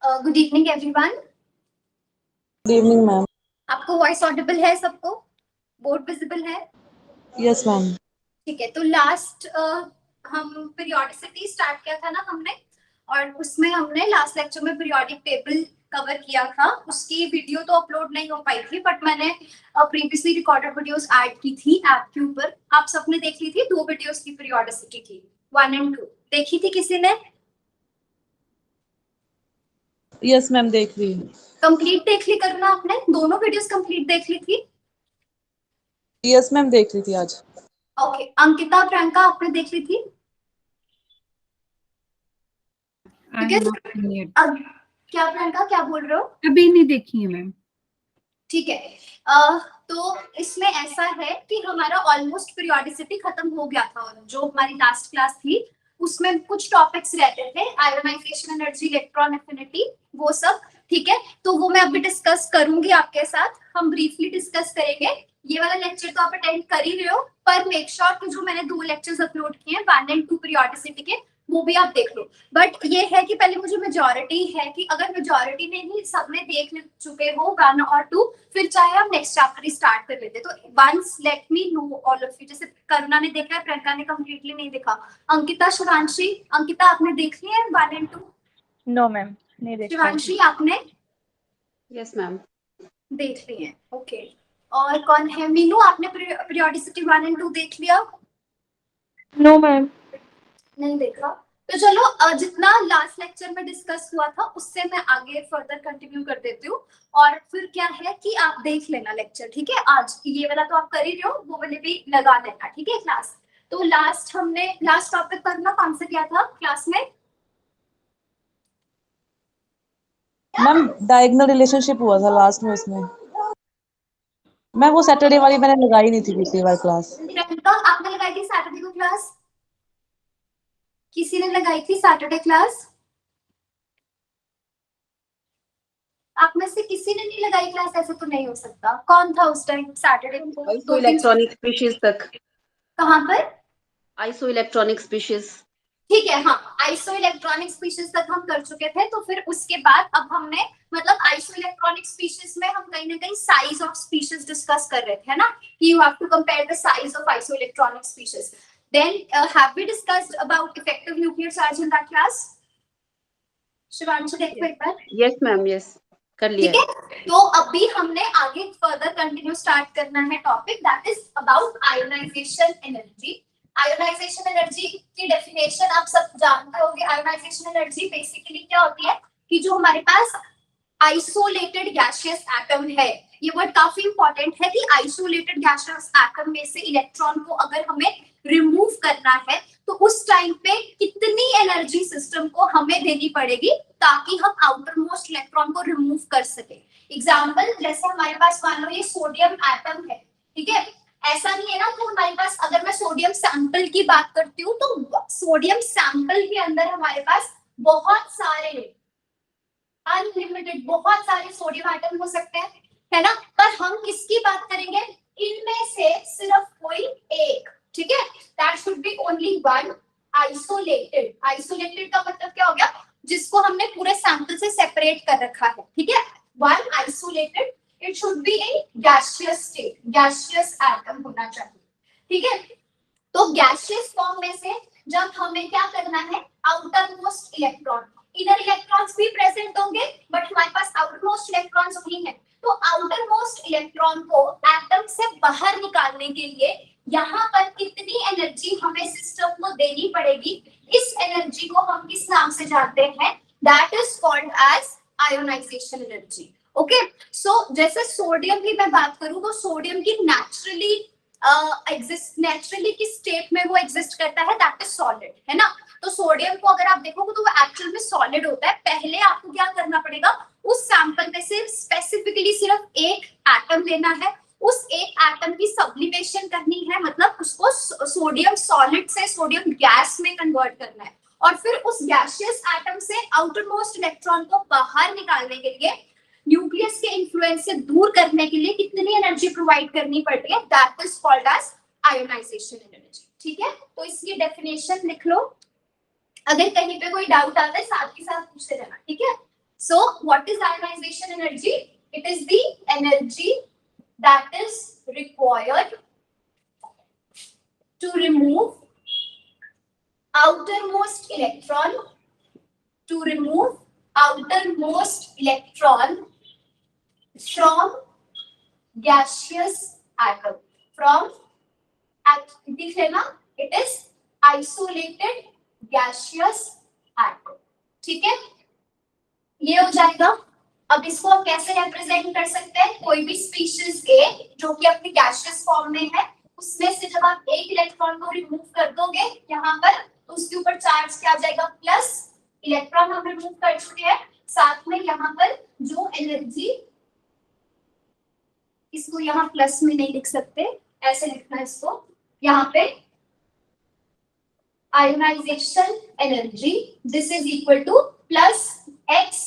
Good evening everyone. Good evening ma'am. आपको voice Audible है? सबको बोर्ड विजिबल है? Yes ma'am. ठीक है, तो लास्ट हम पीरियोडिसिटी स्टार्ट किया था ना हमने, और उसमें हमने लास्ट लेक्चर में पीरियोडिक टेबल कवर किया था। उसकी वीडियो तो अपलोड नहीं हो पाई थी, बट मैंने प्रीवियसली रिकॉर्डेड वीडियोस ऐड की थी ऐप के ऊपर। आप सबने देख ली थी? 2 वीडियोस की पीरियोडिसिटी थी, 1 एंड 2। देखी थी किसी ने? यस मैम, देख ली। कंप्लीट देख ली करना आपने? दोनों वीडियोस कंप्लीट देख ली थी? यस मैम, देख ली थी आज। ओके, अंकिता, प्रियंका, आपने देख ली थी? क्या प्रियंका, क्या बोल रहे हो? अभी नहीं देखी है मैम। ठीक है, तो इसमें ऐसा है कि हमारा ऑलमोस्ट पीरियोडिसिटी खत्म हो गया था। जो हमारी लास्ट क्लास थी उसमें कुछ टॉपिक्स रहते थे, आयोनाइजेशन एनर्जी, इलेक्ट्रॉन एफिनिटी, वो सब। ठीक है, तो वो मैं अभी डिस्कस करूंगी आपके साथ। हम ब्रीफली डिस्कस करेंगे। ये वाला लेक्चर तो आप अटेंड कर ही रहे हो, पर मेक श्योर कि जो मैंने 2 लेक्चर्स अपलोड किए हैं 1 एंड 2 पीरियोडिसिटी के, वो भी आप देख लो। बट ये है कि पहले मुझे मेजॉरिटी है कि अगर मेजॉरिटी ने ही सबने देख चुके हो 1 और 2, फिर चाहे हम नेक्स्ट चैप्टर स्टार्ट कर लेते। तो once let me know all of you. जैसे करुणा ने देखा है, प्रियंका ने कंप्लीटली नहीं देखा, अंकिता, शिवांशी। अंकिता, आपने देख लिया है 1 एंड 2? नो मैम, नहीं देखा। शिवांशी, आपने? यस मैम, देख ली है। ओके, और कौन है? मीनू, आपने पीरियोडिसिटी 1 एंड 2 देख लिया? No ma'am. नहीं देखा? तो चलो, जितना लास्ट लेक्चर में डिस्कस हुआ था उससे मैं आगे फर्दर कंटिन्यू कर देती हूँ। और फिर क्या है कि आप देख लेना लेक्चर, ठीक है? आज ये वाला तो आप कर ही रहे हो, वो वाले भी लगा लेना, ठीक है? क्लास तो हमने लास्ट टॉपिक करना कौन सा किया था क्लास में? मैम, डायगोनल रिलेशनशिप हुआ था लास्ट में उसमें। मैं वो सैटरडे वाली मैंने लगाई नहीं थी पिछली बार क्लास। प्रियंका, आपने लगाई थी सैटरडे को क्लास? किसी ने लगाई थी सैटरडे क्लास? आप में से किसी ने नहीं लगाई क्लास? ऐसे तो नहीं हो सकता। कौन था उस टाइम सैटरडे को? आइसो इलेक्ट्रॉनिक स्पीशीज तक। कहाँ पर? Iso electronic species. ठीक है, हाँ, आइसो इलेक्ट्रॉनिक स्पीशीज तक हम कर चुके थे। तो फिर उसके बाद अब हमने मतलब आइसो इलेक्ट्रॉनिक स्पीशीज में हम कहीं ना कहीं साइज ऑफ स्पीशीज डिस्कस कर रहे थे, है ना? कि you have to compare the size of isoelectronic species. Then have we discussed about effective nuclear charge in that class? Shivanshi, देखो एक बार। यस मैम, यस कर लिया। ठीक है, तो अभी हमने आगे फर्दर कंटिन्यू स्टार्ट करना है topic, that is about ionisation energy. Ionisation energy की डेफिनेशन आप सब जानते होंगे। आयोनाइजेशन एनर्जी बेसिकली क्या होती है कि जो हमारे पास आइसोलेटेड गैसियस एटम है, ये वर्ड काफी इंपॉर्टेंट है कि आइसोलेटेड गैसियस एटम में से इलेक्ट्रॉन को अगर हमें रिमूव करना है तो उस टाइम पे कितनी एनर्जी सिस्टम को हमें देनी पड़ेगी ताकि हम आउटर मोस्ट इलेक्ट्रॉन को रिमूव कर सके। एग्जाम्पल, जैसे हमारे पास मान लो ये सोडियम एटम है, ठीक है? ऐसा नहीं है ना कि हमारे पास, अगर मैं सोडियम सैंपल की बात करती हूँ तो सोडियम सैंपल के अंदर हमारे पास बहुत सारे अनलिमिटेड बहुत सारे सोडियम एटम हो सकते हैं, है ना? पर हम किसकी बात करेंगे? इनमें से सिर्फ कोई एक, ठीक है? That should be only one isolated. Isolated का मतलब क्या हो गया? जिसको हमने पूरे सैंपल से सेपरेट कर रखा है, ठीक है? One isolated, it should be in gaseous state, gaseous atom होना चाहिए, ठीक है? तो गैसियस फॉर्म में से जब हमें क्या करना है, outer most electron, inner electrons भी प्रेजेंट होंगे बट हमारे पास आउटर मोस्ट इलेक्ट्रॉन्स नहीं है, तो आउटर मोस्ट इलेक्ट्रॉन को एटम से बाहर निकालने के लिए यहाँ पर कितनी एनर्जी हमें सिस्टम को देनी पड़ेगी? इस एनर्जी को हम किस नाम से जानते हैं? That is called as ionisation energy. Okay, so जैसे सोडियम की मैं बात करूं तो सोडियम की नेचुरली किस स्टेट में वो एग्जिस्ट करता है? दैट इज सॉलिड, है ना? तो सोडियम को अगर आप देखोगे तो वो एक्चुअल में सॉलिड होता है। पहले आपको क्या करना पड़ेगा? उस सैंपल में से स्पेसिफिकली सिर्फ एक एटम लेना है, उस एक एटम की सब्लिमेशन करनी है, मतलब उसको सोडियम सॉलिड से सोडियम गैस में कन्वर्ट करना है, और फिर उस गैसियस एटम से आउटर मोस्ट इलेक्ट्रॉन को बाहर निकालने के लिए, न्यूक्लियस के इन्फ्लुएंस से दूर करने के लिए कितनी एनर्जी प्रोवाइड करनी पड़ती है? That is called as ionisation energy, ठीक है? तो इसकी डेफिनेशन लिख लो, अगर कहीं पे कोई डाउट आता है साथ ही साथ पूछते रहना, ठीक है? So what is ionization energy? It is the energy that is required to remove outermost electron from gaseous atom. दिख लेना, it is isolated gaseous atom. ठीक है, ये हो जाएगा. अब इसको हम कैसे रिप्रेजेंट कर सकते हैं? कोई भी स्पीशीज ए जो कि अपनी गैसियस फॉर्म में है, उसमें से जब आप एक इलेक्ट्रॉन को रिमूव कर दोगे यहाँ पर, तो उसके ऊपर चार्ज क्या आ जाएगा? प्लस. इलेक्ट्रॉन हम रिमूव कर चुके हैं, साथ में यहाँ पर जो एनर्जी, इसको यहाँ प्लस में नहीं लिख सकते, ऐसे लिखना है इसको, यहाँ पे ionisation energy this is equal to plus x.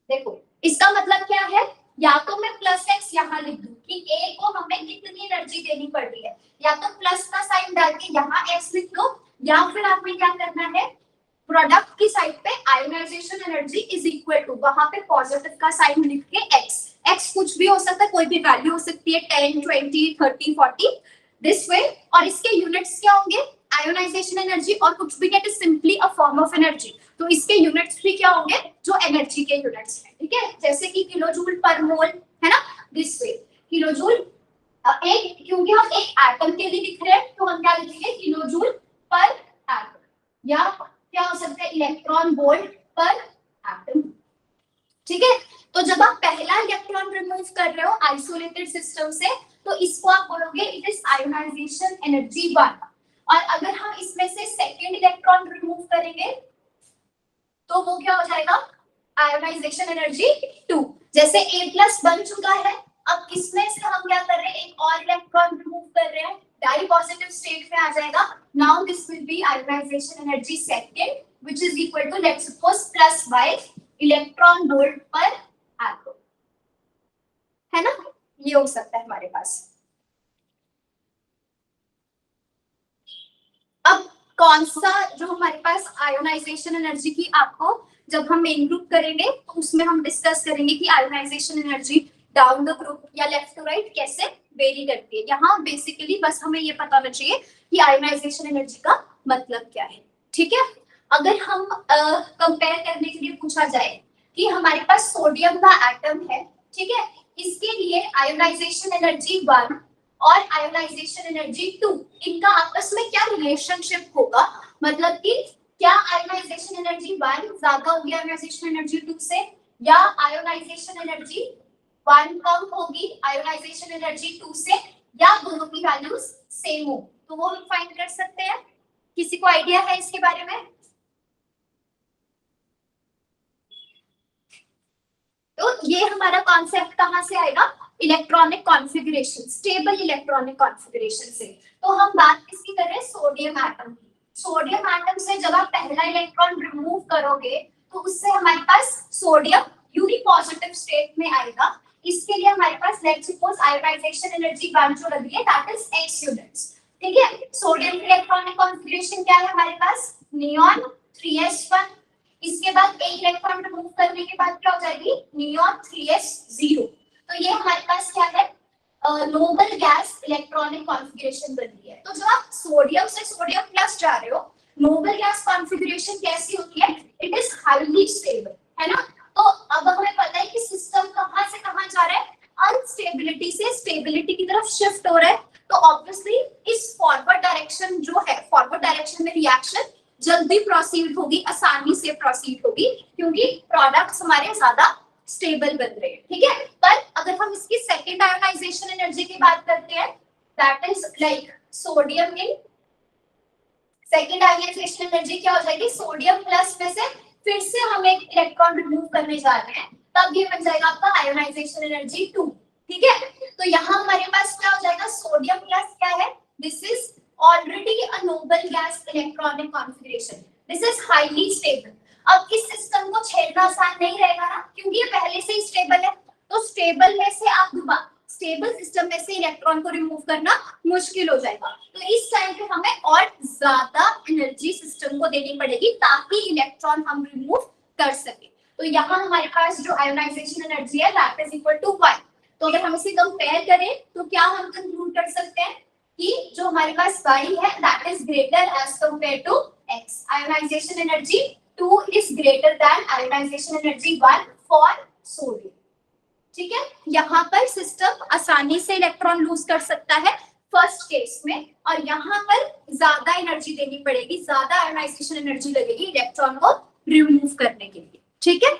देखो इसका मतलब क्या है? या तो मैं प्लस एक्स यहाँ लिख दूं कि ए को हमें कितनी एनर्जी देनी पड़ रही है, या तो प्लस का साइन डाल के यहाँ एक्स लिख दो, या फिर आपने क्या करना है, प्रोडक्ट की साइड पे ionisation energy is equal to वहां पे पॉजिटिव का साइन लिख के एक्स. एक्स कुछ भी हो सकता है, कोई भी वैल्यू हो सकती है, 10, 20, 30, 40 दिस वे. और इसके यूनिट्स क्या होंगे? आयोनाइजेशन एनर्जी, और कुछ भी it is simply a form of energy, तो इसके यूनिट्स भी क्या होंगे? जो एनर्जी के यूनिट्स हैं. ठीक है, जैसे कि किलोजूल पर मोल है ना, दिस वे. किलोजूल एक, क्योंकि हम एक एटम के लिए लिख रहे हैं तो हम क्या लिखेंगे? किलोजूल पर एटम, या क्या हो सकता है? Electron volt per atom. ठीक है, तो जब आप पहला इलेक्ट्रॉन रिमूव कर रहे हो आइसोलेटेड सिस्टम से, तो इसको आप बोलोगे इट इज आयोनाइजेशन एनर्जी 1. और अगर हम इसमें से सेकेंड इलेक्ट्रॉन रिमूव करेंगे तो वो क्या हो जाएगा? Ionisation energy 2. जैसे A+ बन चुका है, अब इसमें से हम क्या कर रहे हैं? एक और इलेक्ट्रॉन रिमूव कर रहे हैं, डाई पॉजिटिव स्टेट में आ जाएगा. Now this will be ionisation energy second which is equal to let's suppose plus by electron volt per atom, है ना. ये हो सकता है हमारे पास. अब कौन सा जो हमारे पास आयोनाइजेशन एनर्जी की, आपको जब हम मेन ग्रुप करेंगे तो उसमें हम डिस्कस करेंगे कि ionisation energy down the group या लेफ्ट टू राइट कैसे वेरी करती है. यहाँ बेसिकली बस हमें ये पता होना चाहिए कि आयोनाइजेशन एनर्जी का मतलब क्या है. ठीक है, अगर हम कंपेयर करने के लिए पूछा जाए कि हमारे पास सोडियम का एटम है, ठीक है, इसके लिए आयोनाइजेशन एनर्जी 1 और आयोनाइजेशन एनर्जी 2, इनका आपस में क्या रिलेशनशिप होगा? मतलब कि क्या आयोनाइजेशन एनर्जी 1 ज्यादा होगी आयोनाइजेशन एनर्जी 2 से, या आयोनाइजेशन एनर्जी 1 कम होगी आयोनाइजेशन एनर्जी 2 से, या दोनों की वैल्यूज सेम हो? तो वो हम फाइंड कर सकते हैं. किसी को आइडिया है इसके बारे में? तो ये हमारा कॉन्सेप्ट कहाँ से आएगा? Electronic configuration, stable electronic configuration से. तो हम बात किसकी कर रहे हैं? सोडियम एटम की. सोडियम एटम से जब आप पहला इलेक्ट्रॉन रिमूव करोगे तो उससे हमारे पास सोडियम यूनिपॉजिटिव स्टेट में आएगा. इसके लिए हमारे पास लेट्स सपोज आयोनाइजेशन एनर्जी 1 जो लगी है दैट इज x यूनिट्स. ठीक है, सोडियम की इलेक्ट्रॉनिक कॉन्फ़िगरेशन क्या है हमारे पास? Neon 3s1. इसके बाद एक इलेक्ट्रॉन रिमूव करने के बाद क्या हो जाएगी? Neon 3s0. तो ये हमारे पास क्या है? नोबल गैस इलेक्ट्रॉनिक कॉन्फ़िगरेशन बन रही है. तो जब आप सोडियम से सोडियम प्लस जा रहे हो, नोबल गैस कॉन्फ़िगरेशन कैसी होती है? इट इज हाईली स्टेबल, है ना. तो अब हमें पता है कि सिस्टम कहां से कहां जा रहा है? अनस्टेबिलिटी से स्टेबिलिटी की तरफ शिफ्ट हो रहा है. तो ऑब्वियसली इस फॉरवर्ड डायरेक्शन जो है, फॉरवर्ड डायरेक्शन में रिएक्शन जल्दी प्रोसीड होगी, आसानी से प्रोसीड होगी, क्योंकि प्रोडक्ट्स हमारे ज्यादा स्टेबल बन रहे हैं. ठीक है, पर अगर हम इसकी सेकंड आयोनाइजेशन एनर्जी की बात करते हैं, that is like sodium in second ionisation energy क्या हो जाएगी? सोडियम प्लस में से फिर से हम एक इलेक्ट्रॉन रिमूव करने जा रहे हैं, तब ये बन जाएगा आपका आयोनाइजेशन एनर्जी 2. ठीक है, तो यहाँ हमारे पास क्या हो जाएगा? सोडियम प्लस क्या है? This is already a noble gas electronic configuration. This is highly stable. अब इस सिस्टम को छेड़ना आसान नहीं रहेगा ना, क्योंकि ये पहले से ही स्टेबल है. तो स्टेबल में से आप स्टेबल सिस्टम में से इलेक्ट्रॉन को रिमूव करना मुश्किल हो जाएगा. तो इस टाइम पे हमें और ज्यादा एनर्जी सिस्टम को देनी पड़ेगी ताकि इलेक्ट्रॉन हम रिमूव कर सके. तो यहाँ हमारे पास जो आयोनाइजेशन एनर्जी है दैट इज इक्वल टू 1। तो अगर हम इसे कंपेयर करें तो क्या हम कंक्लूड कर सकते हैं कि जो हमारे पास y है that is greater as compare to x। Ionisation energy 2 is greater than ionisation energy 1 for sodium. ठीक है, यहाँ पर सिस्टम आसानी से इलेक्ट्रॉन लूज कर सकता है फर्स्ट केस में, और यहाँ पर ज्यादा एनर्जी देनी पड़ेगी, ज्यादा आयोनाइजेशन एनर्जी लगेगी इलेक्ट्रॉन को रिमूव करने के लिए। ठीक है,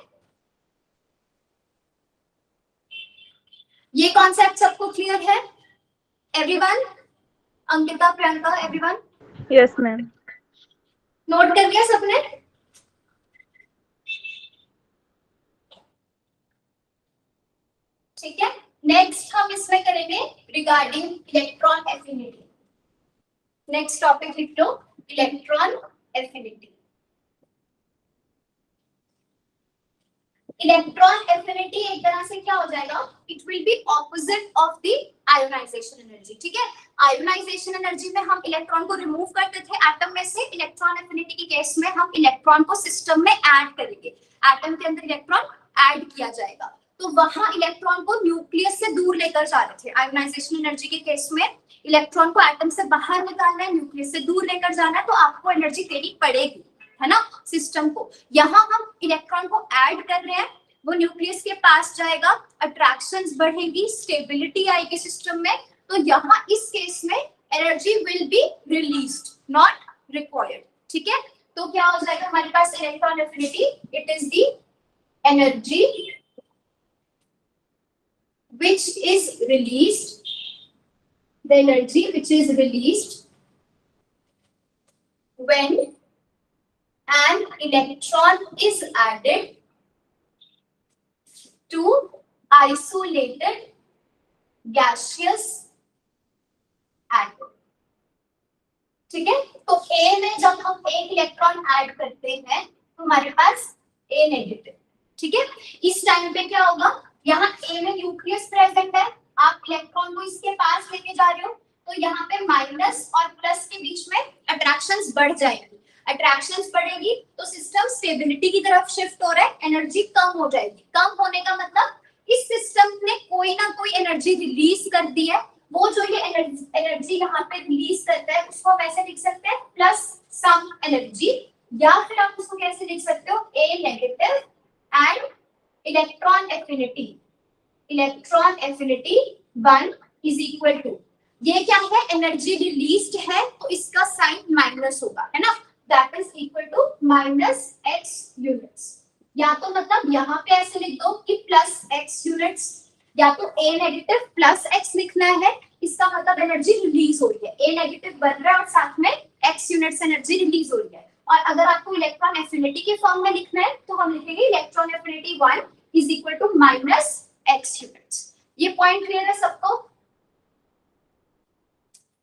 ये कॉन्सेप्ट सबको क्लियर है everyone? Ankita, Priyanka, everyone Yes, ma'am. Note कर लिया सबने? ठीक है, नेक्स्ट हम इसमें करेंगे regarding electron affinity. Next topic लिख लो, इलेक्ट्रॉन एफिनिटी। इलेक्ट्रॉन एफिनिटी एक तरह से क्या हो जाएगा, it will be opposite of the ionisation energy. ठीक है, आयोनाइजेशन एनर्जी में हम इलेक्ट्रॉन को रिमूव करते थे एटम में से, इलेक्ट्रॉन एफिनिटी के केस में हम इलेक्ट्रॉन को सिस्टम में ऐड करेंगे, एटम के अंदर इलेक्ट्रॉन ऐड किया जाएगा। तो वहां इलेक्ट्रॉन को न्यूक्लियस से दूर लेकर जा रहे थे। आयोनाइजेशन एनर्जी के केस में इलेक्ट्रॉन को एटम से बाहर निकालना है, न्यूक्लियस से दूर लेकर जाना है, तो आपको एनर्जी देनी पड़ेगी, है ना, सिस्टम को। यहाँ हम इलेक्ट्रॉन को ऐड कर रहे हैं, वो न्यूक्लियस के पास जाएगा, अट्रैक्शंस बढ़ेगी, स्टेबिलिटी आएगी सिस्टम में। तो यहाँ इस केस में energy will be released, not required. ठीक है, तो क्या हो जाएगा हमारे पास electron affinity, it is the energy which is released, the energy which is released when an electron is added to isolated gaseous atom। ठीक है, तो A में जब हम एक इलेक्ट्रॉन ऐड करते हैं तो हमारे पास A नेगेटिव। ठीक है, इस टाइम पे क्या होगा, यहाँ A में न्यूक्लियस प्रेजेंट है, आप इलेक्ट्रॉन को इसके पास लेके जा रहे हो, तो यहाँ पे माइनस और प्लस के बीच में अट्रैक्शंस बढ़ जाएगी। अट्रैक्शंस बढ़ेगी तो सिस्टम स्टेबिलिटी की तरफ शिफ्ट हो रहा है, एनर्जी कम हो जाएगी। कम होने का मतलब इस सिस्टम ने कोई ना कोई एनर्जी रिलीज कर दी है, वो जो ये एनर्जी यहाँ पे रिलीज करता है उसको हम ऐसे लिख सकते हैं प्लस सम एनर्जी, या फिर आप उसको कैसे लिख सकते हो, A negative and electron affinity 1 is equal to, ये क्या है, एनर्जी रिलीज्ड है तो इसका साइन माइनस होगा, है ना, that is equal to -x units. या तो मतलब यहाँ पे ऐसे लिख दो कि +x यूनिट्स, या तो A नेगेटिव प्लस x लिखना है, इसका मतलब एनर्जी रिलीज हो रही है, A नेगेटिव बन रहा है और साथ में x यूनिट्स एनर्जी रिलीज हो रही है। और अगर आपको इलेक्ट्रॉन एफिनिटी के फॉर्म में लिखना है तो हम लिखेंगे electron affinity 1 is equal to -x units. ये पॉइंट क्लियर है सबको?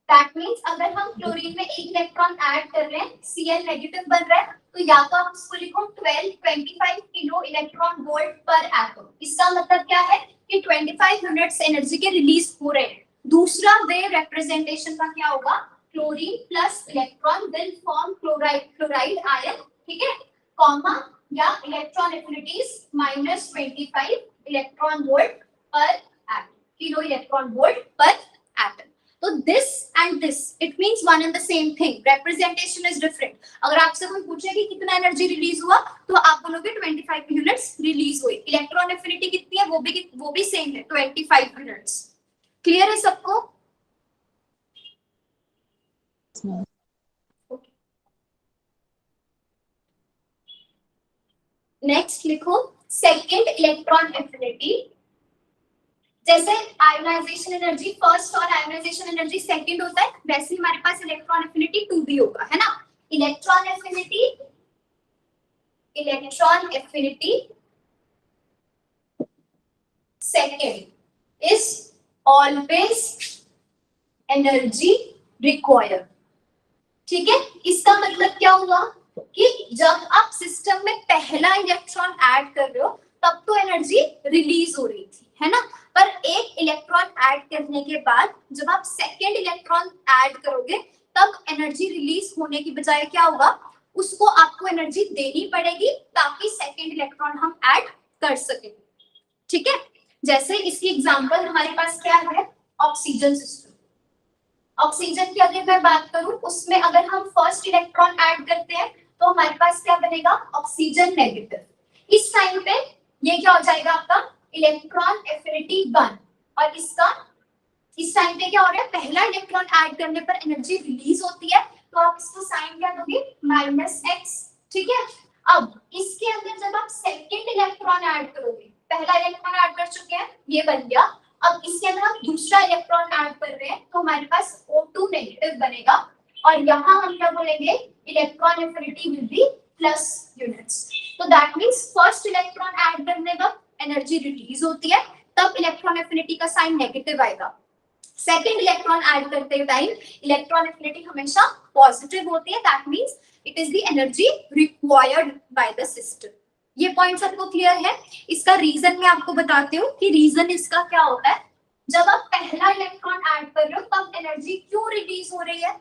दैट मींस अगर हम क्लोरीन में एक इलेक्ट्रॉन ऐड कर रहे हैं, Cl नेगेटिव बन रहा है, तो या तो आप इसको लिखो 1225 kilo electron volt per atom. इसका मतलब क्या है कि 25 यूनिट्स एनर्जी के रिलीज हो रहे हैं। दूसरा वे रिप्रेजेंटेशन का क्या होगा, chlorine plus electron will form chloride ion. ठीक है, कॉमा या electron affinities -25 electron volt per atom, kilo electron volt per atom. तो this and this it means one and the same thing, representation is different. अगर आपसे कोई पूछे कि कितना एनर्जी रिलीज हुआ तो आप बोलोगे 25 यूनिट्स रिलीज हुई। इलेक्ट्रॉन एफिनिटी कितनी है वो भी सेम है, 25 यूनिट्स। क्लियर है सबको? नेक्स्ट लिखो सेकंड इलेक्ट्रॉन एफिनिटी। जैसे आयोनाइजेशन एनर्जी फर्स्ट और आयोनाइजेशन एनर्जी सेकंड होता है, वैसे ही हमारे पास इलेक्ट्रॉन एफिनिटी 2 भी होगा, है ना। Electron affinity second is always energy required. ठीक है, इसका मतलब क्या हुआ कि जब आप सिस्टम में पहला इलेक्ट्रॉन ऐड कर रहे हो तब तो एनर्जी रिलीज हो रही थी, है ना, पर एक इलेक्ट्रॉन ऐड करने के बाद जब आप सेकेंड इलेक्ट्रॉन ऐड करोगे तब एनर्जी रिलीज होने की बजाय क्या होगा, उसको आपको एनर्जी देनी पड़ेगी ताकि सेकेंड इलेक्ट्रॉन हम ऐड कर सकें। ठीक है, जैसे इसकी एग्जांपल हमारे पास क्या है, ऑक्सीजन सिस्टम। ऑक्सीजन की अगर मैं बात करूं, उसमें अगर हम फर्स्ट इलेक्ट्रॉन ऐड करते हैं तो हमारे पास क्या बनेगा, ऑक्सीजन नेगेटिव। इस टाइम पे ये क्या हो जाएगा आपका इलेक्ट्रॉन एफिनिटी 1, और इसका इस टाइम पे क्या हो रहा है, पहला इलेक्ट्रॉन ऐड करने पर एनर्जी रिलीज होती है, तो आप इसको साइन क्या दोगे, -x। ठीक है, अब इसके अंदर जब आप सेकंड इलेक्ट्रॉन ऐड करोगे, पहला इलेक्ट्रॉन ऐड कर चुके हैं, ये बन गया, अब इसके अंदर हम दूसरा इलेक्ट्रॉन ऐड कर रहे हैं, तो हमारे पास O2 नेगेटिव बनेगा, और यहाँ हम क्या बोलेंगे, electron affinity will be plus units. तो that means first electron add करने वक्त एनर्जी रिलीज होती है, तब इलेक्ट्रॉन एफिनिटी का साइन नेगेटिव आएगा। सेकंड इलेक्ट्रॉन ऐड करते टाइम इलेक्ट्रॉन एफिनिटी हमेशा पॉजिटिव होती है, that means it is the energy required by the system. ये पॉइंट सबको क्लियर है? इसका रीजन मैं आपको बताती हूँ कि रीजन इसका क्या होता है। जब आप पहला इलेक्ट्रॉन ऐड कर रहे हो तब एनर्जी क्यों रिलीज हो रही है?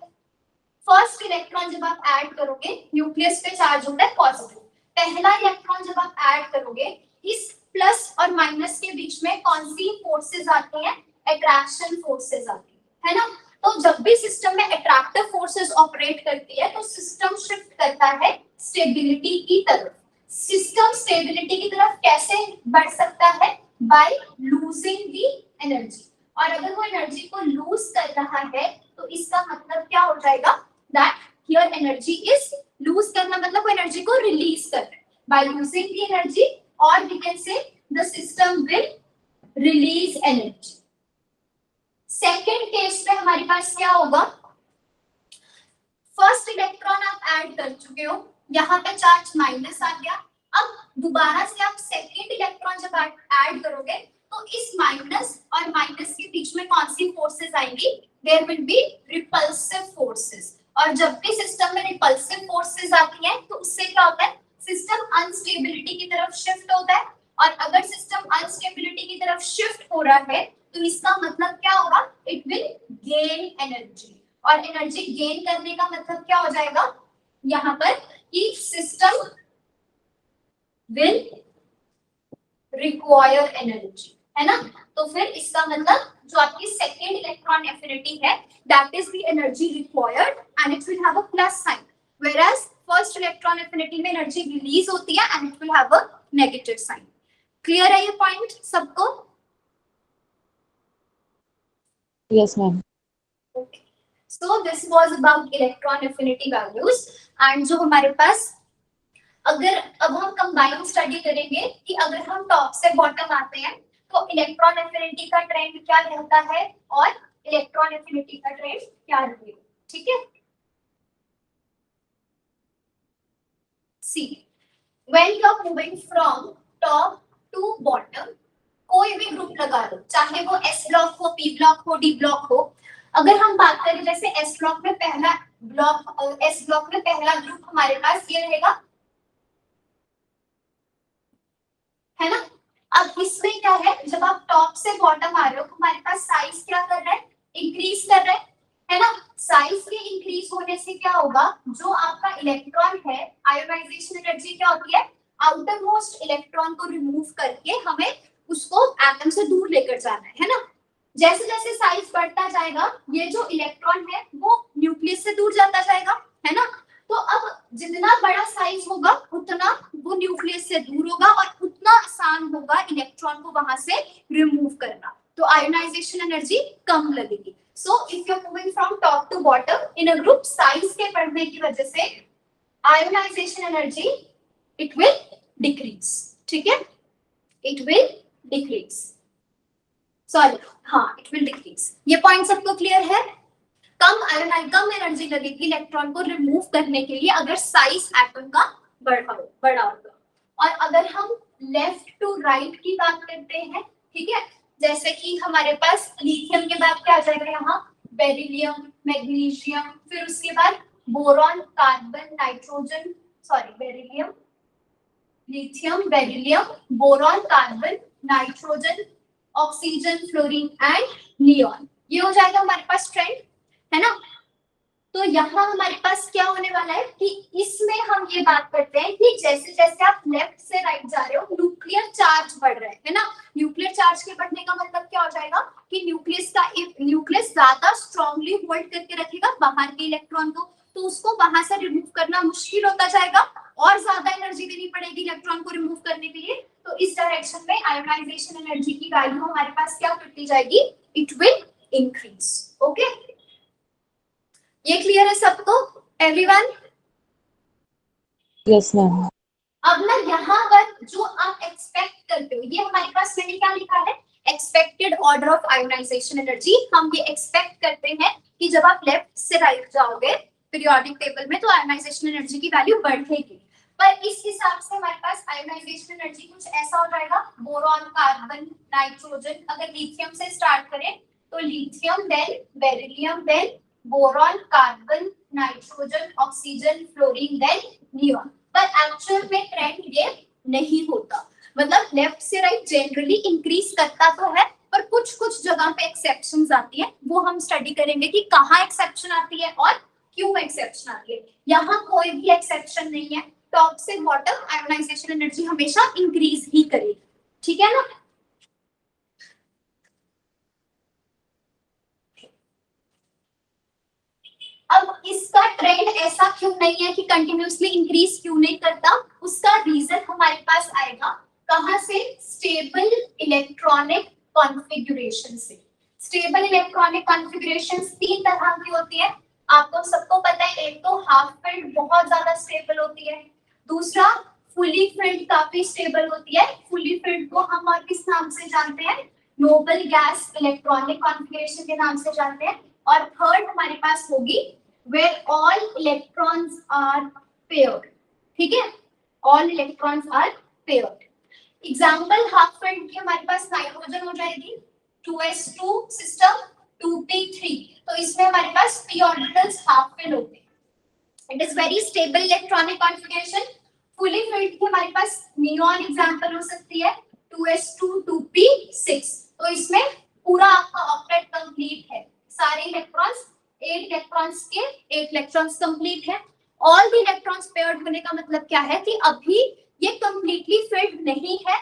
फर्स्ट इलेक्ट्रॉन जब आप ऐड करोगे, न्यूक्लियस पे चार्ज होता है पॉजिटिव, पहला इलेक्ट्रॉन जब आप ऐड करोगे, इस प्लस और माइनस के बीच में कौन सी फोर्सेस आती हैं, अट्रैक्शन फोर्सेस आती है ना। तो जब भी सिस्टम में अट्रैक्टिव फोर्सेस ऑपरेट करती है तो सिस्टम शिफ्ट करता है स्टेबिलिटी की तरफ। सिस्टम स्टेबिलिटी की तरफ कैसे बढ़ सकता है? By losing the energy. और अगर वो एनर्जी को लूज कर रहा है तो इसका मतलब क्या हो जाएगा, that here energy is lose करना, मतलब वो एनर्जी को रिलीज कर रहा है बाय लूजिंग दी एनर्जी, और we can say the system will release energy. Second case में हमारे पास क्या होगा, फर्स्ट इलेक्ट्रॉन आप ऐड कर चुके हो, यहाँ पे चार्ज माइनस आ गया, अब दोबारा से आप सेकेंड इलेक्ट्रॉन जब ऐड करोगे तो इस माइनस और माइनस के बीच में कौन सी फोर्सेस आएंगी, there will be repulsive forces. और जब भी सिस्टम में रिपल्सिव फोर्सेस आती हैं तो उससे क्या होता है, सिस्टम अनस्टेबिलिटी की तरफ शिफ्ट होता है, और अगर सिस्टम अनस्टेबिलिटी की तरफ शिफ्ट हो रहा है तो इसका मतलब क्या होगा, इट विल गेन एनर्जी, और एनर्जी गेन करने का मतलब क्या हो जाएगा यहाँ पर कि सिस्टम विल रिक्वायर एनर्जी, है ना। तो फिर इसका मतलब जो आपकी सेकेंड इलेक्ट्रॉन एफिनिटी है, that is the energy required and it will have a plus sign, whereas first electron affinity में एनर्जी रिलीज होती है and it will have a negative sign. Clear है ये पॉइंट सबको? Yes, ma'am. Okay. So this was about electron affinity values, and जो हमारे पास अगर अब हम कंबाइन स्टडी करेंगे कि अगर हम टॉप से बॉटम आते हैं तो इलेक्ट्रॉन एफिनिटी का ट्रेंड क्या रहता है और इलेक्ट्रॉन एफिनिटी का ट्रेंड क्या रहेगा, ठीक है। See when you are moving from top to bottom, कोई भी ग्रुप लगा लो, चाहे वो एस ब्लॉक हो, पी ब्लॉक हो, डी ब्लॉक हो। अगर हम बात करें जैसे एस ब्लॉक में पहला ब्लॉक, एस ब्लॉक में पहला ग्रुप हमारे पास ये रहेगा, है ना। अब इसमें क्या है, जब आप टॉप से बॉटम आ रहे हो तो हमारे पास साइज क्या कर रहा है, इंक्रीज कर रहा है ना। साइज के इंक्रीज होने से क्या होगा, जो आपका इलेक्ट्रॉन है, आयोनाइजेशन एनर्जी क्या होती है, आउटर मोस्ट इलेक्ट्रॉन को रिमूव करके हमें उसको एटम से दूर लेकर जाना है ना। जैसे जैसे साइज बढ़ता जाएगा, ये जो इलेक्ट्रॉन है वो न्यूक्लियस से दूर जाता जाएगा, है ना। तो अब जितना बड़ा साइज होगा उतना वो न्यूक्लियस से दूर होगा और उतना आसान होगा इलेक्ट्रॉन को वहां से रिमूव करना, तो आयोनाइजेशन एनर्जी कम लगेगी। So if you are moving from top to bottom in a group, size के बढ़ने की वजह से ionisation energy it will decrease, ठीक है, इट विल डिक्रीज, सॉरी हाँ, इट विल डिक्रीज। ये पॉइंट सबको क्लियर है? कम एनर्जी लगेगी इलेक्ट्रॉन को रिमूव करने के लिए अगर साइज एटम का बड़ा होगा। और अगर हम लेफ्ट टू राइट की बात करते हैं, ठीक है, जैसे कि हमारे पास लिथियम के बाद क्या आ जाएगा यहाँ, बेरिलियम, मैग्नीशियम, फिर उसके बाद boron, carbon, nitrogen, sorry beryllium, lithium, beryllium, boron, carbon, nitrogen, oxygen, fluorine and neon. ये हो जाएगा हमारे पास ट्रेंड, है ना। तो यहाँ हमारे पास क्या होने वाला है कि इसमें हम ये बात करते हैं कि जैसे जैसे आप लेफ्ट से राइट जा रहे हो न्यूक्लियर चार्ज बढ़ रहा है ना। न्यूक्लियर चार्ज के बढ़ने का मतलब क्या हो जाएगा कि न्यूक्लियस ज्यादा स्ट्रांगली होल्ड करके रखेगा बाहर के इलेक्ट्रॉन को, तो उसको वहां से रिमूव करना मुश्किल होता जाएगा और ज्यादा एनर्जी देनी पड़ेगी इलेक्ट्रॉन को रिमूव करने के लिए। तो इस डायरेक्शन में आयोनाइजेशन एनर्जी की वैल्यू हमारे पास क्या करती जाएगी, इट विल इंक्रीज। ओके, ये क्लियर है सबको, एवरीवन? Yes ma'am. अब ना यहाँ पर जो आप एक्सपेक्ट करते हो, ये हमारे पास मैंने क्या लिखा है, expected order of ionisation energy. हम ये एक्सपेक्ट करते हैं कि जब आप लेफ्ट से राइट जाओगे पीरियोडिक टेबल में तो आयोनाइजेशन एनर्जी की वैल्यू बढ़ेगी। पर इस हिसाब से हमारे पास आयोनाइजेशन एनर्जी कुछ ऐसा हो जाएगा, बोरॉन, कार्बन, नाइट्रोजन, अगर लिथियम से स्टार्ट करें तो lithium, then beryllium, then boron, carbon, nitrogen, oxygen, fluorine, then neon. पर एक्चुअल में ट्रेंड ये नहीं होता, मतलब लेफ्ट से राइट जनरली इंक्रीज करता तो है पर कुछ कुछ जगह पे एक्सेप्शंस आती है, वो हम स्टडी करेंगे कि कहाँ एक्सेप्शन आती है और क्यों एक्सेप्शन आती है। यहाँ कोई भी एक्सेप्शन नहीं है, टॉप से बॉटम आयोनाइजेशन एनर्जी हमेशा इंक्रीज ही करेगी, ठीक है ना। अब इसका ट्रेंड ऐसा क्यों नहीं है कि कंटिन्यूअसली इंक्रीज क्यों नहीं करता, उसका रीजन हमारे पास आएगा कहां से, स्टेबल इलेक्ट्रॉनिक कॉन्फ़िगरेशन से। स्टेबल इलेक्ट्रॉनिक कॉन्फ़िगरेशंस तीन तरह की होती है, आपको सबको पता है। एक तो हाफ फिल्ड बहुत ज्यादा स्टेबल होती है, दूसरा फुली फिल्ड काफी स्टेबल होती है। फुली फिल्ड को हम और किस नाम से जानते हैं, नोबल गैस इलेक्ट्रॉनिक कॉन्फ़िगरेशन के नाम से जानते हैं। और थर्ड हमारे पास होगी where all electrons are paired, ठीक है, all electrons are paired। Example half filled की हमारे पास नाइट्रोजन हो जाएगी 2s2 सिस्टम 2p3, तो इसमें हमारे पास p ऑर्बिटल्स हाफ फिल होते हैं। It is very stable electronic configuration. Fully filled की हमारे पास नियॉन एग्जांपल हो सकती है 2s2 2p6, तो इसमें पूरा आपका ऑक्टेट कंप्लीट है, सारे इलेक्ट्रॉन्स 8 इलेक्ट्रॉन्स के 8 इलेक्ट्रॉन्स कंप्लीट है। ऑल द इलेक्ट्रॉन्स पेयर्ड होने का मतलब क्या है कि अभी ये कंप्लीटली फिल्ड नहीं है,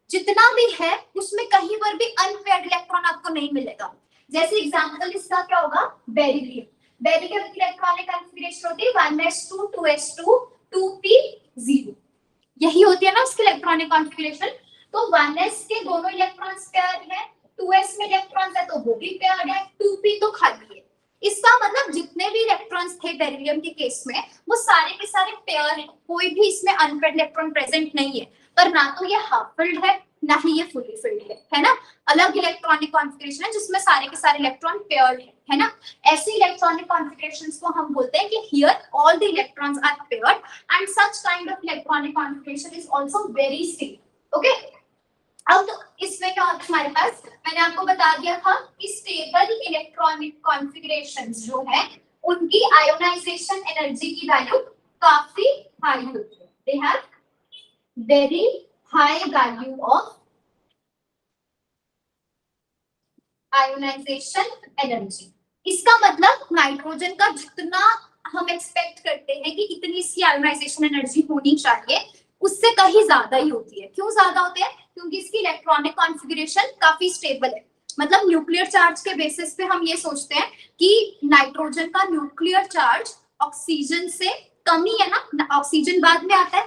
जितना भी है उसमें कहीं पर भी अनपेयर्ड इलेक्ट्रॉन आपको नहीं मिलेगा। जैसे एग्जांपल इसका क्या होगा, बेरिलियम। बेरिलियम की इलेक्ट्रॉनिक कॉन्फ़िगरेशन होती है 1s2 2s2 2p0, यही होती है ना उसकी इलेक्ट्रॉनिक कॉन्फ़िगरेशन। तो 1s के दोनों इलेक्ट्रॉन्स पेयर्ड है, 2s में इलेक्ट्रॉन्स है तो वो भी पेयर्ड है, 2p तो खाली है। इसका मतलब जितने भी इलेक्ट्रॉन्स थे बेरिलियम के केस में वो सारे के सारे पेयर हैं, कोई भी इसमें अनपेयर्ड इलेक्ट्रॉन प्रेजेंट नहीं है। पर ना तो ये हाफ फिल्ड है ना ही ये फुली फिल्ड है ना, अलग इलेक्ट्रॉनिक कॉन्फ़िगरेशन है जिसमें सारे के सारे इलेक्ट्रॉन पेयर्ड है ना। ऐसी इलेक्ट्रॉनिक कॉन्फ़िगरेशंस को हम बोलते हैं कि here all the electrons are paired and such kind of electronic configuration is also very stable. Okay, अब तो इसमें क्या होता है हमारे पास, मैंने आपको बता दिया था कि स्टेबल इलेक्ट्रॉनिक कॉन्फ़िगरेशंस जो है उनकी आयोनाइजेशन एनर्जी की वैल्यू काफी हाई होती है, they have very high value of ionisation energy. इसका मतलब नाइट्रोजन का जितना हम एक्सपेक्ट करते हैं कि इतनी इसकी आयोनाइजेशन एनर्जी होनी चाहिए उससे कहीं ज्यादा ही होती है। क्यों ज्यादा होती है, क्योंकि इसकी इलेक्ट्रॉनिक कॉन्फ़िगरेशन काफी स्टेबल है। मतलब न्यूक्लियर चार्ज के बेसिस पे हम ये सोचते हैं कि नाइट्रोजन का न्यूक्लियर चार्ज ऑक्सीजन से कम ही है ना, ऑक्सीजन बाद में आता है।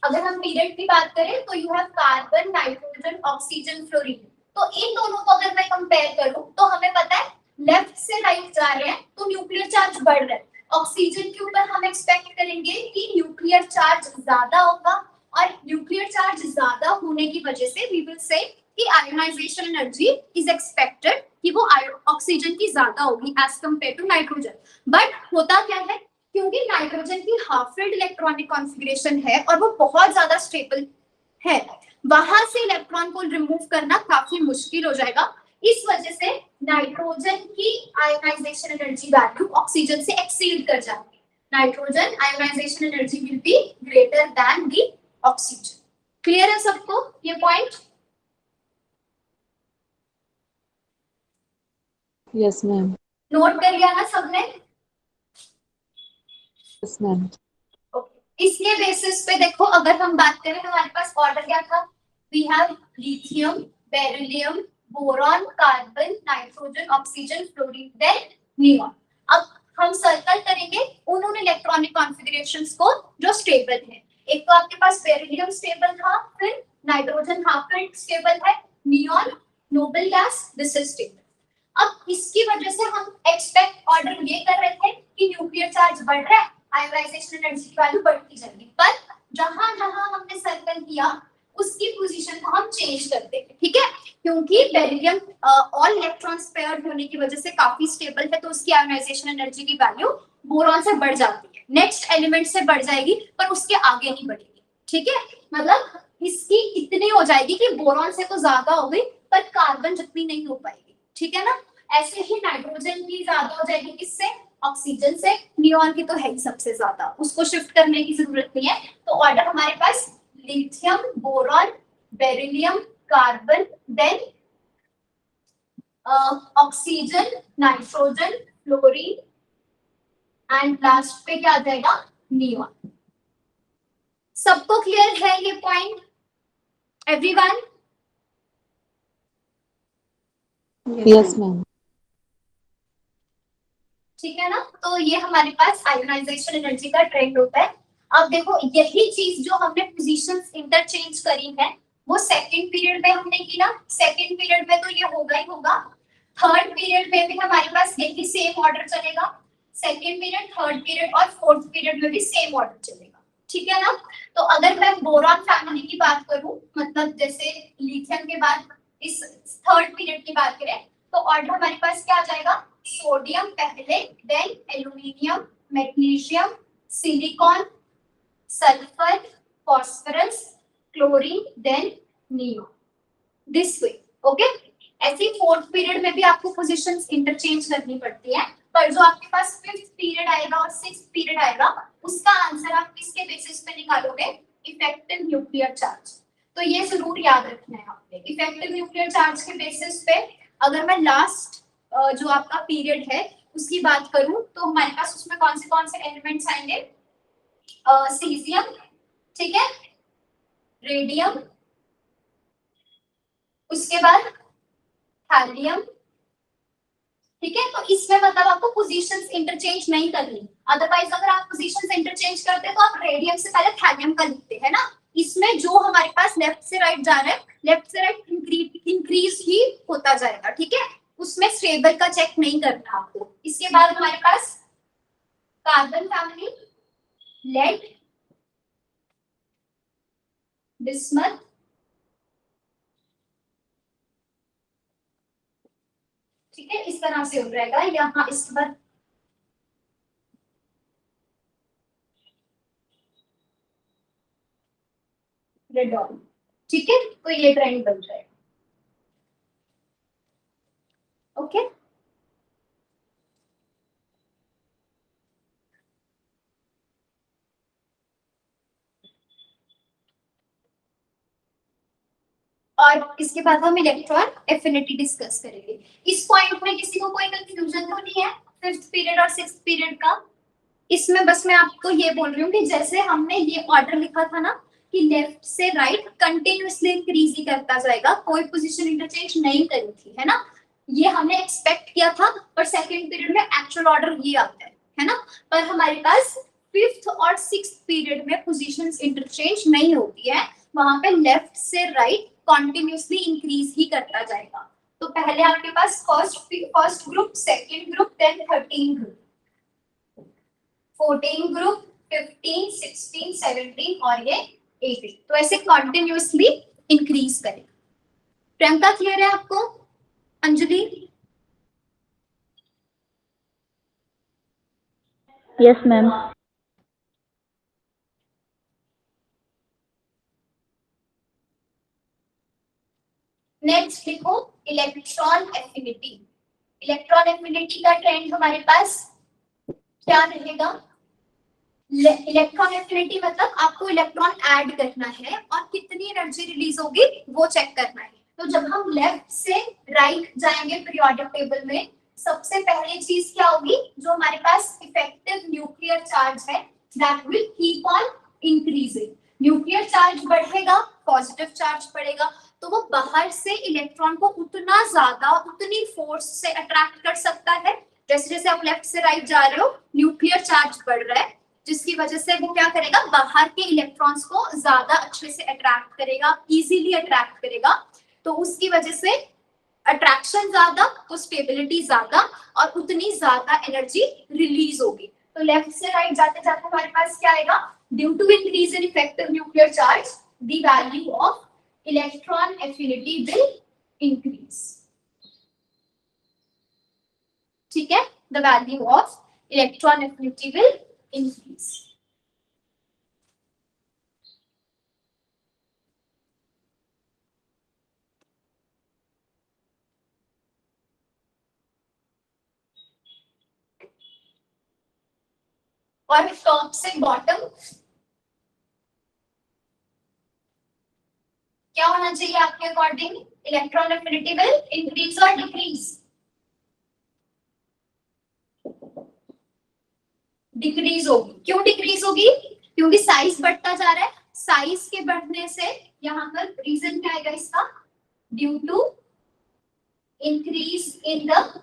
अगर हम पीरियड की बात करें तो you have carbon, nitrogen, oxygen, fluorine. तो इन दोनों को अगर मैं कंपेयर करूं तो हमें पता है लेफ्ट से राइट जा रहे हैं तो न्यूक्लियर चार्ज बढ़ रहा है। ऑक्सीजन के ऊपर हम एक्सपेक्ट करेंगे कि न्यूक्लियर चार्ज ज्यादा होगा और न्यूक्लियर चार्ज ज्यादा होने की वजह से वी विल से कि आयोनाइजेशन एनर्जी इज एक्सपेक्टेड कि वो ऑक्सीजन की ज्यादा होगी as compare to nitrogen. But होता क्या है, क्योंकि नाइट्रोजन की हाफ फिल्ड इलेक्ट्रॉनिक कॉन्फ़िगरेशन है और वो बहुत ज्यादा स्टेबल है, वहां से इलेक्ट्रॉन को रिमूव करना काफी मुश्किल हो जाएगा। इस वजह से नाइट्रोजन की आयोनाइजेशन एनर्जी वैल्यू ऑक्सीजन से एक्सीड कर जाती है। Nitrogen ionisation energy will be greater than the oxygen. Clear है सबको ये पॉइंट? Yes ma'am. नोट कर लिया ना सबने? Yes ma'am. इसके बेसिस पे देखो, अगर हम बात करें हमारे पास ऑर्डर क्या था, we have lithium, beryllium, boron, carbon, nitrogen, oxygen, fluorine, then neon. अब हम सर्कल करेंगे उन इलेक्ट्रॉनिक कॉन्फ़िगरेशंस को जो स्टेबल है। एक तो आपके पास बेरिलियम स्टेबल था, फिर नाइट्रोजन हाफ स्टेबल है, neon noble gas, this is stable. अब इसकी वजह से हम एक्सपेक्ट ऑर्डर ये कर रहे थे कि न्यूक्लियर चार्ज बढ़ रहा है, आयोनाइजेशन एनर्जी की वैल्यू बढ़ती जाएगी, पर जहां जहां हमने सर्कल किया उसकी पोजीशन को हम चेंज करते हैं, ठीक है, क्योंकि बेरिलियम ऑल इलेक्ट्रॉन्स पेयर्ड होने की वजह से काफी स्टेबल है, तो उसकी आयोनाइजेशन एनर्जी की वैल्यू बोरॉन से बढ़ जाती है, नेक्स्ट एलिमेंट से बढ़ जाएगी, पर उसके आगे नहीं बढ़ेगी, ठीक है, मतलब इसकी इतनी हो जाएगी कि बोरॉन से तो ज्यादा हो गई पर कार्बन जितनी नहीं हो पाएगी, ठीक है ना। ऐसे ही नाइट्रोजन की ज्यादा हो जाएगी, किससे, ऑक्सीजन से, नियॉन की तो है ही सबसे ज्यादा, उसको शिफ्ट करने की जरूरत नहीं है। तो ऑर्डर हमारे पास lithium, boron, beryllium, carbon, then oxygen, nitrogen, fluorine and last पे क्या आ जाएगा, नियॉन। सबको क्लियर है ये पॉइंट एवरीवन? Yes ma'am. ठीक है ना, तो ये हमारे पास आयोनाइजेशन एनर्जी का ट्रेंड होता है। अब देखो यही चीज जो हमने पोजीशंस इंटरचेंज करी है वो सेकंड पीरियड में हमने की ना, सेकंड पीरियड में तो ये होगा ही होगा, थर्ड पीरियड में भी हमारे पास यही सेम ऑर्डर चलेगा, सेकंड पीरियड, थर्ड पीरियड और फोर्थ पीरियड में भी सेम ऑर्डर चलेगा, ठीक है ना। तो अगर मैं बोरॉन फैमिली की बात करूं, मतलब जैसे लिथियम के बाद इस थर्ड पीरियड की बात करें, तो ऑर्डर हमारे पास क्या आ जाएगा, सोडियम पहले, then aluminium, magnesium, silicon, sulphur, phosphorus, chlorine, then neon, this way, okay. ऐसे फोर्थ पीरियड में भी आपको पोजीशंस इंटरचेंज करनी पड़ती है, पर जो आपके पास फिफ्थ पीरियड आएगा और सिक्स्थ पीरियड आएगा उसका आंसर आप किसके बेसिस पे निकालोगे, इफेक्टिव न्यूक्लियर चार्ज। तो ये जरूर याद रखना है आपने, इफेक्टिव न्यूक्लियर चार्ज के बेसिस पे अगर मैं लास्ट जो आपका पीरियड है उसकी बात करूं तो हमारे पास उसमें कौन से एलिमेंट्स आएंगे, सीजियम, ठीक है, रेडियम, उसके बाद थैलियम, ठीक है। तो इसमें मतलब आपको पोजीशंस इंटरचेंज नहीं करनी, अदरवाइज अगर आप पोजीशंस इंटरचेंज करते तो आप रेडियम से पहले थैलियम का लिखते हैं ना। इसमें जो हमारे पास लेफ्ट से राइट जा रहा है, लेफ्ट से राइट इंक्रीज ही होता जाएगा, ठीक है, उसमें स्टेबल का चेक नहीं करना आपको। इसके बाद हमारे पास कार्बन फैमिली, लेड, बिस्मथ, ठीक है, इस तरह से हो जाएगा। यहाँ इसके बाद रेडॉन, ठीक है, तो ये ट्रेंड बन जाएगा, ओके। और इसके बाद हम इलेक्ट्रॉन एफिनिटी डिस्कस करेंगे। इस पॉइंट में किसी को कोई कंफ्यूजन तो नहीं है फिफ्थ पीरियड और सिक्स्थ पीरियड का? इसमें बस मैं आपको ये बोल रही हूँ कि जैसे हमने ये ऑर्डर लिखा था ना कि लेफ्ट से राइट कंटिन्यूअसली इंक्रीज ही करता जाएगा, कोई पोजीशन इंटरचेंज नहीं करी थी, है ना, ये हमने एक्सपेक्ट किया था, पर सेकंड पीरियड में एक्चुअल ऑर्डर ये आता है ना। पर हमारे पास फिफ्थ और सिक्स्थ पीरियड में पोजीशंस इंटरचेंज नहीं होती है, वहां पे लेफ्ट से राइट कंटिन्यूअसली इंक्रीज ही करता जाएगा। तो पहले आपके पास first group, second group, then 13 group, 14 group, 15, 16, 17 और ये 18, तो ऐसे कंटिन्यूअसली इंक्रीज करेगा। प्रियंका क्लियर है आपको? अंजलि? Yes ma'am. नेक्स्ट लिखो इलेक्ट्रॉन एफिनिटी। इलेक्ट्रॉन एफिनिटी का ट्रेंड हमारे पास क्या रहेगा? इलेक्ट्रॉन एफिनिटी मतलब आपको इलेक्ट्रॉन ऐड करना है और कितनी एनर्जी रिलीज होगी वो चेक करना है। तो जब हम लेफ्ट से राइट जाएंगे पीरियोडिक टेबल में, सबसे पहली चीज क्या होगी, जो हमारे पास इफेक्टिव न्यूक्लियर चार्ज है that will keep on increasing. Nuclear charge बढ़ेगा, पॉजिटिव चार्ज बढ़ेगा, तो वो बाहर से इलेक्ट्रॉन को उतना ज्यादा, उतनी फोर्स से अट्रैक्ट कर सकता है। जैसे जैसे आप लेफ्ट से राइट जा रहे हो, न्यूक्लियर चार्ज बढ़ रहा है, जिसकी वजह से वो क्या करेगा, बाहर के इलेक्ट्रॉन्स को ज्यादा अच्छे से अट्रैक्ट करेगा, इजीली अट्रैक्ट करेगा। तो उसकी वजह से अट्रैक्शन ज्यादा तो स्टेबिलिटी ज्यादा और उतनी ज्यादा एनर्जी रिलीज होगी। तो लेफ्ट से राइट जाते जाते हमारे पास क्या आएगा, due to increase in effective nuclear charge the value of electron affinity will increase. ठीक है, the value of electron affinity will increase. और टॉप से बॉटम क्या होना चाहिए आपके according, electron affinity will increase और डिक्रीज? डिक्रीज होगी। क्यों डिक्रीज होगी? क्योंकि साइज बढ़ता जा रहा है। साइज के बढ़ने से यहाँ पर रीजन क्या आएगा इसका, due to increase in the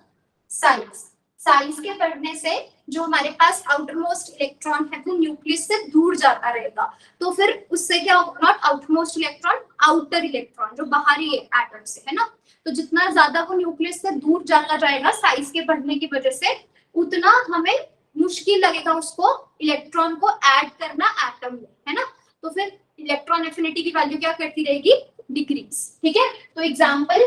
size. Size के बढ़ने से जो हमारे पास आउटरमोस्ट इलेक्ट्रॉन है वो न्यूक्लियस से दूर जाता रहेगा। तो फिर उससे क्या होगा, not outermost electron, outer electron जो बाहरी है एटम से, है ना। तो जितना ज्यादा वो न्यूक्लियस से दूर जाता जाएगा साइज के बढ़ने की वजह से, उतना हमें मुश्किल लगेगा उसको इलेक्ट्रॉन को ऐड करना एटम में, है ना। तो फिर इलेक्ट्रॉन एफिनिटी की वैल्यू क्या करती रहेगी, डिक्रीज। ठीक है, तो एग्जांपल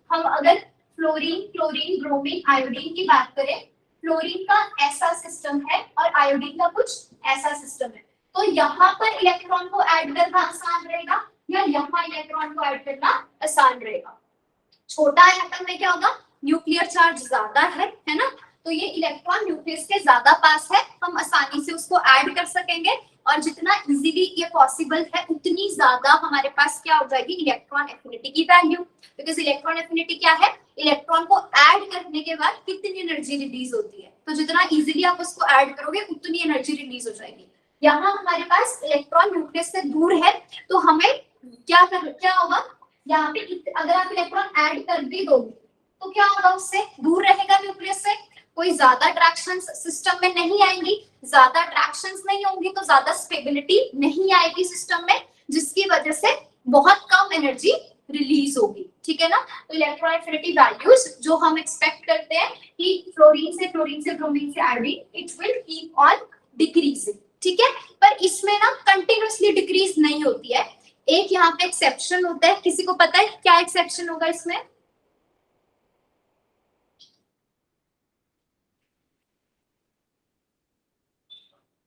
हम अगर फ्लोरीन, क्लोरीन, ब्रोमीन, आयोडीन की बात करें, फ्लोरीन का ऐसा सिस्टम है और आयोडीन का कुछ ऐसा सिस्टम है। तो यहाँ पर इलेक्ट्रॉन को ऐड करना आसान रहेगा या यहाँ इलेक्ट्रॉन को ऐड करना आसान रहेगा? छोटा एटम में क्या होगा, न्यूक्लियर चार्ज ज्यादा है ना, तो ये इलेक्ट्रॉन न्यूक्लियस के ज्यादा पास है, हम आसानी से उसको ऐड कर सकेंगे और जितना इजीली ये पॉसिबल है उतनी ज्यादा हमारे पास क्या हो जाएगी, इलेक्ट्रॉन एफिनिटी की वैल्यू। बिकॉज इलेक्ट्रॉन एफिनिटी क्या है, इलेक्ट्रॉन को ऐड करने के बाद कितनी एनर्जी रिलीज होती है, तो जितना इजीली आप उसको ऐड करोगे उतनी एनर्जी रिलीज हो जाएगी। यहाँ हमारे पास इलेक्ट्रॉन न्यूक्लियस से दूर है, तो हमें क्या होगा, यहाँ पे अगर आप इलेक्ट्रॉन ऐड कर भी दोगे तो क्या होगा, उससे दूर रहेगा न्यूक्लियस से, कोई ज्यादा अट्रैक्शंस सिस्टम में नहीं आएंगी, ज्यादा अट्रैक्शंस नहीं होंगी तो ज्यादा स्टेबिलिटी नहीं आएगी सिस्टम में, जिसकी वजह से बहुत कम एनर्जी रिलीज होगी। ठीक है ना। तो इलेक्ट्रॉन एफिनिटी वैल्यूज जो हम एक्सपेक्ट करते हैं कि फ्लोरीन से ब्रोमीन से iodine, it will keep on decreasing. ठीक है, पर इसमें ना कंटिन्यूअसली डिक्रीज नहीं होती है, एक यहाँ पे एक्सेप्शन होता है। किसी को पता है क्या एक्सेप्शन होगा इसमें?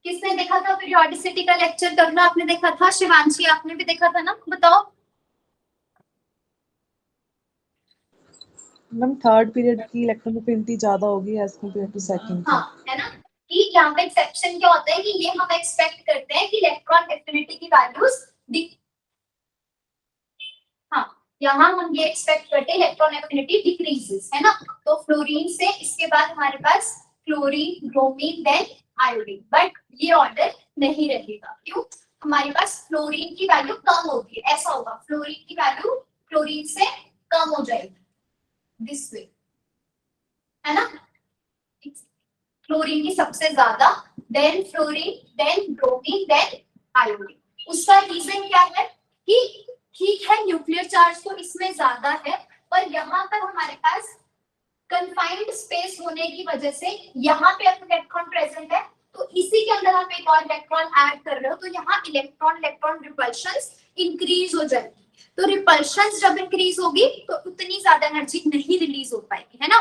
किसने देखा था पीरियोडिसिटी का लेक्चर करना? आपने देखा था, शिवांशी आपने भी देखा था ना, बताओ। मैम थर्ड पीरियड की इलेक्ट्रॉन एफिनिटी ज्यादा होगी एज कंपेयर टू सेकंड। हाँ, है ना, कि यहाँ पे एक्सेप्शन क्या होता है कि ये हम एक्सपेक्ट करते हैं कि इलेक्ट्रॉन एफिनिटी की वैल्यूज, हाँ, यहाँ हम ये एक्सपेक्ट करते हैं इलेक्ट्रॉन एफिनिटी डिक्रीजेस, है ना। तो फ्लोरीन से इसके बाद हमारे पास chlorine, bromine, then iodine, but ये ऑर्डर नहीं रहेगा। क्यों? हमारे पास फ्लोरीन की वैल्यू कम होगी, ऐसा होगा, फ्लोरीन की वैल्यू क्लोरीन से कम हो जाएगी, दिस वे, है ना। क्लोरीन की सबसे ज्यादा, then fluorine, then bromine, then iodine. उसका रीजन क्या है कि ठीक है न्यूक्लियर चार्ज तो इसमें ज्यादा है, पर यहाँ पर हमारे पास कंफाइंड स्पेस होने की वजह से यहाँ पे इलेक्ट्रॉन प्रेजेंट है, तो इसी के अंदर आप एक और इलेक्ट्रॉन ऐड कर रहे हो, तो यहाँ इलेक्ट्रॉन रिपल्शंस इंक्रीज हो जाएगी। तो रिपल्शंस जब इंक्रीज होगी तो उतनी ज्यादा एनर्जी नहीं रिलीज हो पाएगी, है ना।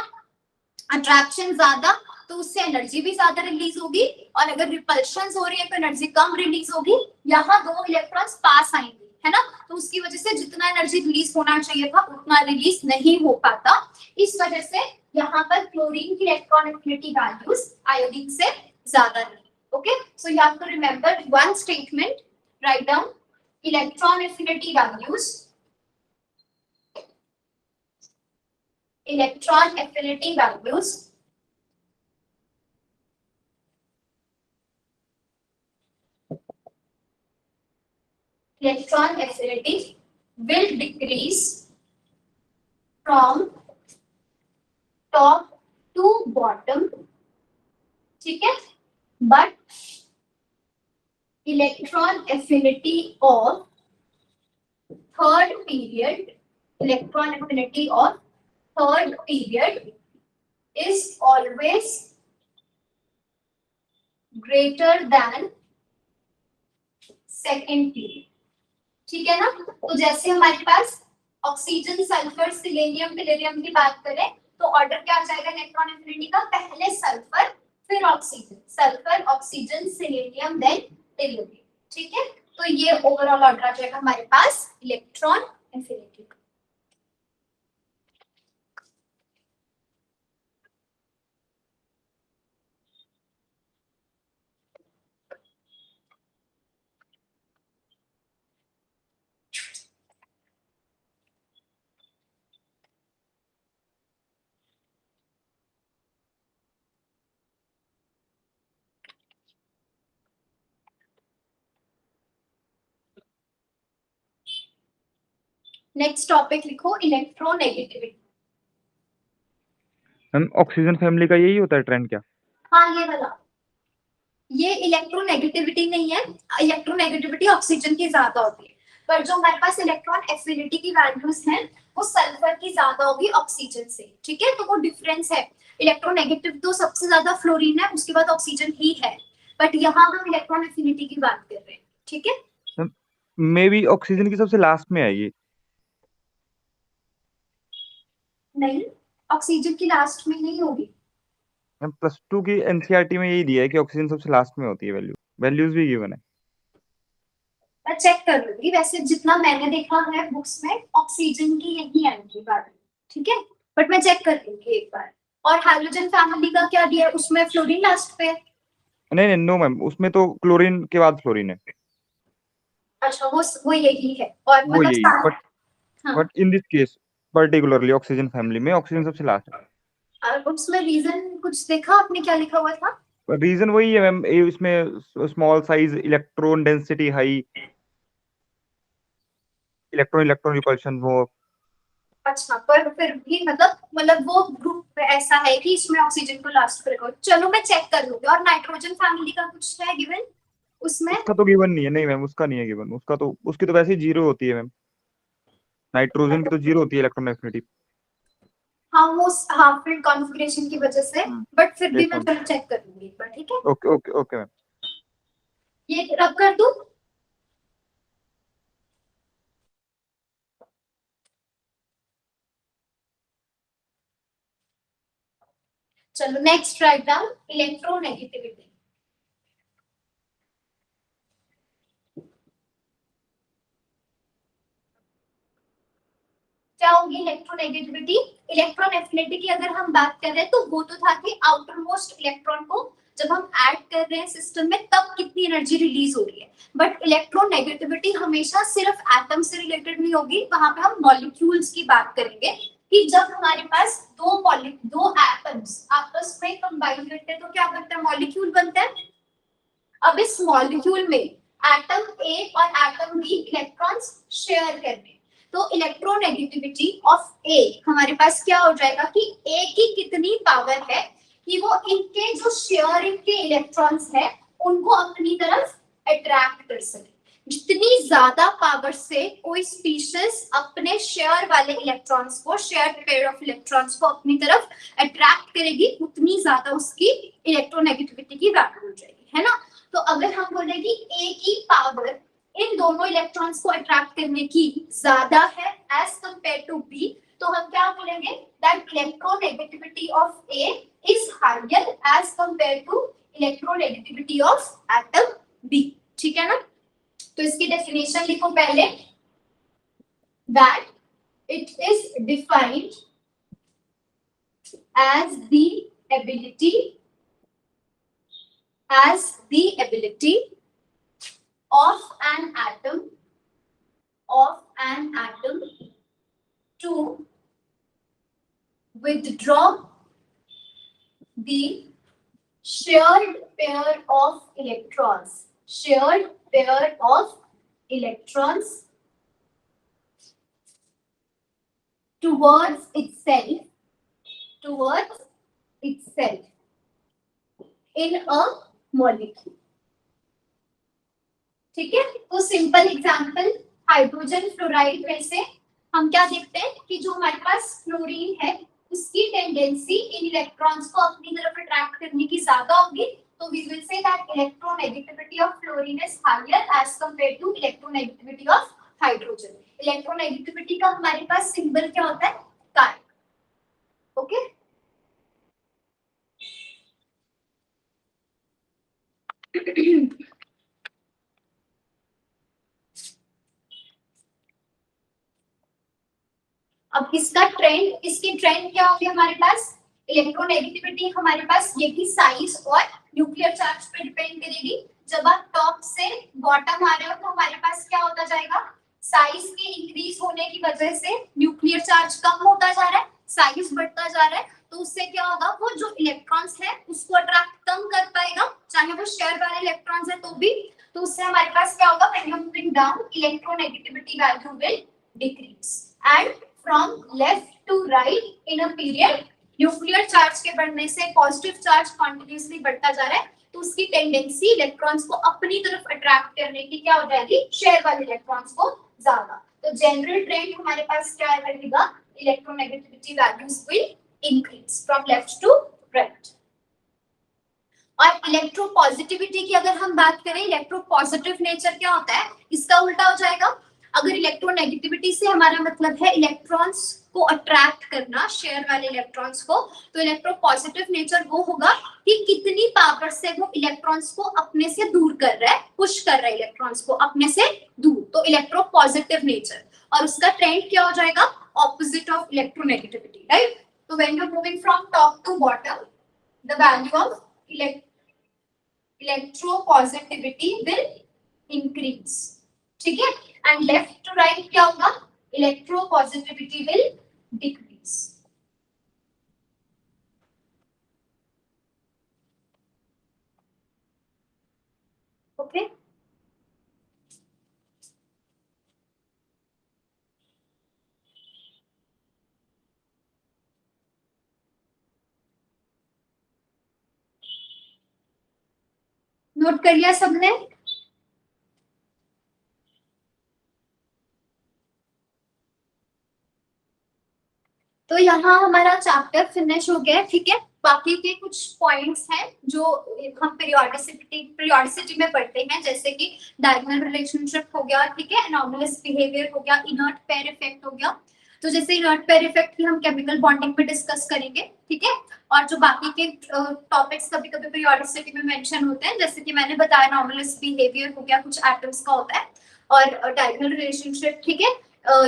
अट्रैक्शन ज्यादा तो उससे एनर्जी भी ज्यादा रिलीज होगी, और अगर रिपल्शंस हो रही है तो एनर्जी कम रिलीज होगी। यहाँ दो इलेक्ट्रॉन्स पास आएंगे, है ना, तो उसकी वजह से जितना एनर्जी रिलीज होना चाहिए था उतना रिलीज नहीं हो पाता। इस वजह से यहाँ पर क्लोरीन की इलेक्ट्रॉन एफिनिटी वैल्यूज आयोडीन से ज्यादा है। Okay, so you have to remember one statement, write down electron affinity values, electron affinity values electron affinity will decrease from top to bottom, ठीक है, but electron affinity of third period is always greater than second period, ठीक है ना। तो जैसे हमारे पास oxygen, sulphur, selenium, tellurium की बात करें तो ऑर्डर क्या आ जाएगा इलेक्ट्रॉन एफिनिटी का, पहले सल्फर फिर oxygen, sulphur oxygen selenium then tellurium, ठीक है। तो ये ओवरऑल ऑर्डर आ जाएगा हमारे पास इलेक्ट्रॉन एफिनिटी का। नेक्स्ट टॉपिक लिखो इलेक्ट्रोनेगेटिविटी। मैम ऑक्सीजन फैमिली का यही होता है ट्रेंड क्या? हाँ ये वाला, ये इलेक्ट्रोनेगेटिविटी नहीं है, इलेक्ट्रोनेगेटिविटी ऑक्सीजन की ज्यादा होती है, पर जो हमारे पास इलेक्ट्रॉन एफिनिटी की वैल्यूज हैं वो सल्फर की ज्यादा होगी ऑक्सीजन से, ठीक है। तो वो डिफरेंस है, इलेक्ट्रोनेगेटिव तो सबसे ज्यादा फ्लोरीन है, उसके बाद ऑक्सीजन ही है, बट यहाँ हम इलेक्ट्रॉन एफिनिटी की बात कर रहे हैं, ठीक है। मे बी ऑक्सीजन की सबसे लास्ट में आएगी। नहीं, ऑक्सीजन की लास्ट में नहीं होगी। मैम +2 की एनसीईआरटी में यही दिया है कि ऑक्सीजन सबसे लास्ट में होती है, वैल्यूज भी गिवन है। मैं चेक कर लूंगी, वैसे जितना मैंने देखा है बुक्स में ऑक्सीजन की यही आएगी बात, ठीक है, बट मैं चेक कर लूंगी एक बार। और हाइड्रोजन फैमिली का क्या दिया है, उसमें फ्लोरीन लास्ट पे है। नहीं नो मैम, उसमें तो क्लोरीन के बाद फ्लोरीन है। अच्छा वो यही है, और वो यही, मतलब हाँ। But in this case particularly oxygen family में ऑक्सीजन सबसे लास्ट है। और उसमें रीजन कुछ देखा आपने, क्या लिखा हुआ था? रीजन वही है मैम, इसमें small size, electron density high, electron electron repulsion वो। अच्छा, पर फिर भी मतलब वो ग्रुप ऐसा है कि इसमें ऑक्सीजन को लास्ट करेगा। चलो मैं चेक कर लूंगी। और नाइट्रोजन फैमिली का कुछ है गिवन उसमें? उसका तो गिवन नहीं है, नहीं मैम उसका नहीं है गिवन, उसकी तो वैसे ही 0 होती है मैम, नाइट्रोजन की तो 0 होती है इलेक्ट्रॉन एफिनिटी। हाँ वो हाफ फिल्ड कॉन्फ़िगरेशन की वजह से, बट फिर भी yes, मैं ma'am. चलो चेक कर लूंगी एक बार, ठीक है। Okay okay okay ma'am. ये रब कर दूं? चलो नेक्स्ट राइट डाउन इलेक्ट्रोनेगेटिविटी। क्या होगी इलेक्ट्रोनेगेटिविटी? इलेक्ट्रॉन एफिनिटी की अगर हम बात कर रहे हैं तो वो तो था कि आउटर मोस्ट इलेक्ट्रॉन को जब हम ऐड कर रहे हैं सिस्टम में तब कितनी एनर्जी रिलीज हो रही है, बट इलेक्ट्रोनेगेटिविटी हमेशा सिर्फ एटम से रिलेटेड नहीं होगी, वहां पे हम मॉलिक्यूल्स की बात करेंगे कि जब हमारे पास दो एटम्स आपस में कंबाइन करते हैं तो क्या बनता है, मॉलिक्यूल बनता है। अब इस मॉलिक्यूल में एटम ए और एटम बी इलेक्ट्रॉन्स शेयर कर रहे हैं, तो इलेक्ट्रोनेगेटिविटी ऑफ ए हमारे पास क्या हो जाएगा कि ए की कितनी पावर है कि वो इनके जो शेयरिंग के इलेक्ट्रॉन्स है उनको अपनी तरफ अट्रैक्ट कर सके। जितनी ज्यादा पावर से कोई स्पीशीज अपने शेयर वाले इलेक्ट्रॉन्स को, शेयर पेयर ऑफ इलेक्ट्रॉन्स को अपनी तरफ अट्रैक्ट करेगी, उतनी ज्यादा उसकी इलेक्ट्रोनेगेटिविटी की वैल्यू हो जाएगी, है ना। तो अगर हम बोले कि ए की पावर इन दोनों इलेक्ट्रॉन्स को अट्रैक्ट करने की ज्यादा है एज कंपेयर टू बी, तो हम क्या बोलेंगे that electronegativity of A is higher as compare to electronegativity of atom B, ठीक है ना। तो इसकी डेफिनेशन लिखो पहले, that it is defined as the ability of an atom to withdraw the shared pair of electrons electrons towards itself in a molecule. ठीक है, तो सिंपल एग्जांपल हाइड्रोजन फ्लोराइड में से हम क्या देखते हैं कि जो हमारे पास फ्लोरीन है उसकी टेंडेंसी इन इलेक्ट्रॉन्स को अपनी तरफ अट्रैक्ट करने की ज्यादा होगी, तो we will say that electronegativity of fluorine is higher as compared to electronegativity of hydrogen. Electronegativity का हमारे पास सिंबल क्या होता है? कार्ड। ओके, अब इसका ट्रेंड, इसकी ट्रेंड क्या होगी हमारे पास? इलेक्ट्रोनेगेटिविटी हमारे पास ये भी साइज और न्यूक्लियर चार्ज पे डिपेंड करेगी। जब आप टॉप से बॉटम आ रहे हो तो हमारे पास क्या होता जाएगा? साइज के इंक्रीज होने की वजह से न्यूक्लियर चार्ज कम होता जा रहा है, साइज बढ़ता जा रहा है, तो उससे क्या होगा? वो जो इलेक्ट्रॉन्स है उसको अट्रैक्ट कम कर पाएगा, चाहे वो शेयर वाले इलेक्ट्रॉन्स है तो भी। तो उससे हमारे पास क्या होगा? When you bring down electronegativity value will decrease and from left to right in a period, nuclear charge के बढ़ने से पॉजिटिव चार्ज कंटिन्यूअसली बढ़ता जा रहा है, तो उसकी टेंडेंसी इलेक्ट्रॉन्स को अपनी तरफ अट्रैक्ट करने की क्या हो जाएगी? शेयर वाले इलेक्ट्रॉन्स को ज्यादा। तो जनरल ट्रेंड हमारे पास क्या रहेगा? Electronegativity values will increase from left to right. और इलेक्ट्रोपॉजिटिविटी की अगर हम बात करें, इलेक्ट्रोपॉजिटिव नेचर क्या होता है? इसका उल्टा हो जाएगा। अगर इलेक्ट्रोनेगेटिविटी से हमारा मतलब है इलेक्ट्रॉन्स को अट्रैक्ट करना, शेयर वाले इलेक्ट्रॉन्स को, तो इलेक्ट्रोपॉजिटिव नेचर वो होगा कि कितनी पावर से वो इलेक्ट्रॉन्स को अपने से दूर कर रहा है, पुश कर रहा है इलेक्ट्रॉन्स को अपने से दूर, तो इलेक्ट्रोपॉजिटिव नेचर। और उसका ट्रेंड क्या हो जाएगा? Opposite of electronegativity, right? तो when you are moving from top to bottom, the value of electropositivity will increase, ठीक है? एंड लेफ्ट टू राइट क्या होगा? Electropositivity will decrease. Okay, note कर लिया सबने? तो यहाँ हमारा चैप्टर फिनिश हो गया, ठीक है? बाकी के कुछ पॉइंट्स हैं जो हम पीरियोडिसिटी में पढ़ते हैं, जैसे कि डायगोनल रिलेशनशिप हो गया, ठीक है, एनॉमलस बिहेवियर हो गया, इनर्ट पेयर इफेक्ट हो गया। तो जैसे इनर्ट पेयर इफेक्ट की हम केमिकल बॉन्डिंग में डिस्कस करेंगे, ठीक है? और जो बाकी के टॉपिक्स कभी कभी पीरियोडिसिटी में मेंशन होते हैं, जैसे कि मैंने बताया एनॉमलस बिहेवियर हो गया, कुछ एटम्स का होता है, और डायगोनल रिलेशनशिप, ठीक है,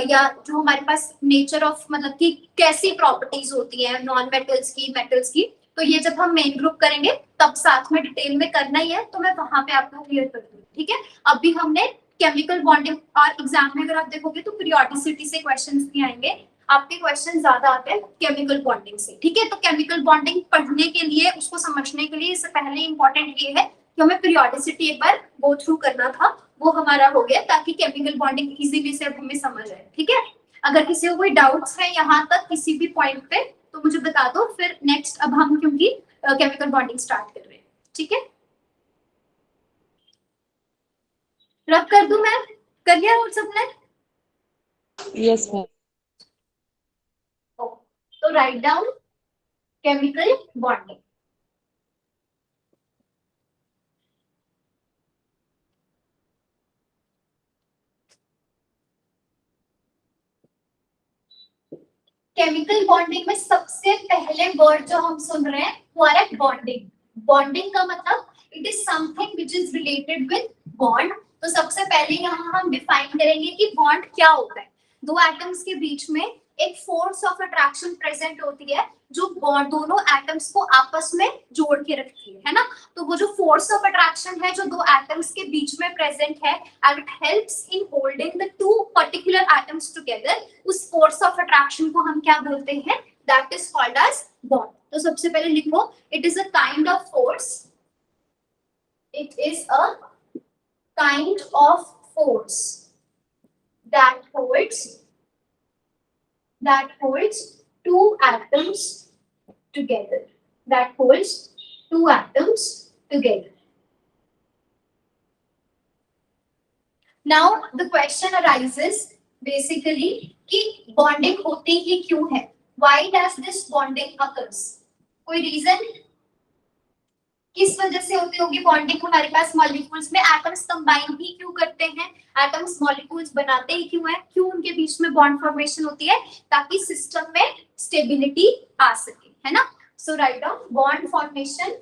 या जो हमारे पास नेचर ऑफ मतलब कि कैसी प्रॉपर्टीज होती है नॉन मेटल्स की, मेटल्स की, तो ये जब हम मेन ग्रुप करेंगे तब साथ में डिटेल में करना ही है, तो मैं वहां पे आपको क्लियर कर दूंगी, ठीक है? अभी हमने केमिकल बॉन्डिंग, और एग्जाम में अगर आप देखोगे तो पीरियोडिसिटी से क्वेश्चंस नहीं आएंगे, आपके क्वेश्चन ज्यादा आते हैं केमिकल बॉन्डिंग से, ठीक है? तो केमिकल बॉन्डिंग पढ़ने के लिए, उसको समझने के लिए इससे पहले इंपॉर्टेंट ये है कि हमें पीरियोडिसिटी एक बार गो थ्रू करना था, वो हमारा हो गया, ताकि केमिकल बॉन्डिंग इजीली से अब हमें समझ आए, ठीक है? अगर किसी को कोई डाउट्स है यहाँ तक किसी भी पॉइंट पे तो मुझे बता दो, फिर नेक्स्ट अब हम क्योंकि केमिकल बॉन्डिंग स्टार्ट कर रहे हैं, ठीक है? रब कर दूं मैं? कर लिया नोट सबने? Yes ma'am. तो right down chemical bonding. Chemical bonding में सबसे पहले वर्ड जो हम सुन रहे हैं वो है बॉन्डिंग। बॉन्डिंग का मतलब it is something which is related with bond. तो सबसे पहले यहाँ हम डिफाइन करेंगे कि बॉन्ड क्या होता है। दो एटम्स के बीच में एक फोर्स ऑफ अट्रैक्शन प्रेजेंट होती है जो दोनों एटम्स को आपस में जोड़ के रखती है ना? तो वो जो फोर्स ऑफ अट्रैक्शन है जो दो एटम्स के बीच में प्रेजेंट है and it helps in holding the two particular atoms together, उस फोर्स ऑफ अट्रैक्शन को हम क्या बोलते हैं? That is called as bond. तो सबसे पहले लिखो, it is a kind of force, it is a kind of force that holds two atoms together. That holds two atoms together. Now the question arises basically कि bonding होती ही क्यों है? Why does this bonding occurs? कोई reason? किस वजह से होती होगी बॉन्डिंग? हमारे पास मॉलिक्यूल्स में एटम्स कंबाइन ही क्यों करते हैं? एटम्स मॉलिक्यूल्स बनाते ही क्यों है? क्यों उनके बीच में बॉन्ड फॉर्मेशन होती है? ताकि सिस्टम में स्टेबिलिटी आ सके, है ना? So right down bond formation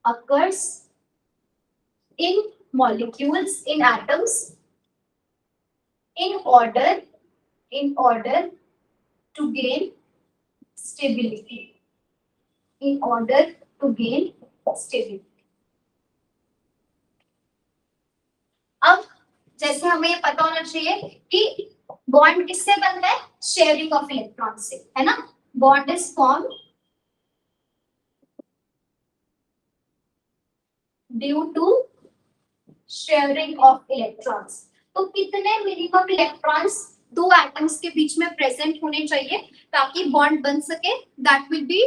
occurs in molecules, in atoms, in order to gain stability. In order to gain stability. अब जैसे हमें ये पता होना चाहिए कि बॉन्ड किससे बनता है? शेयरिंग ऑफ इलेक्ट्रॉन से, है ना? Bond is form due to sharing of electrons. तो कितने मिनिमम इलेक्ट्रॉन्स दो एटम्स के बीच में प्रेजेंट होने चाहिए ताकि बॉन्ड बन सके? That will B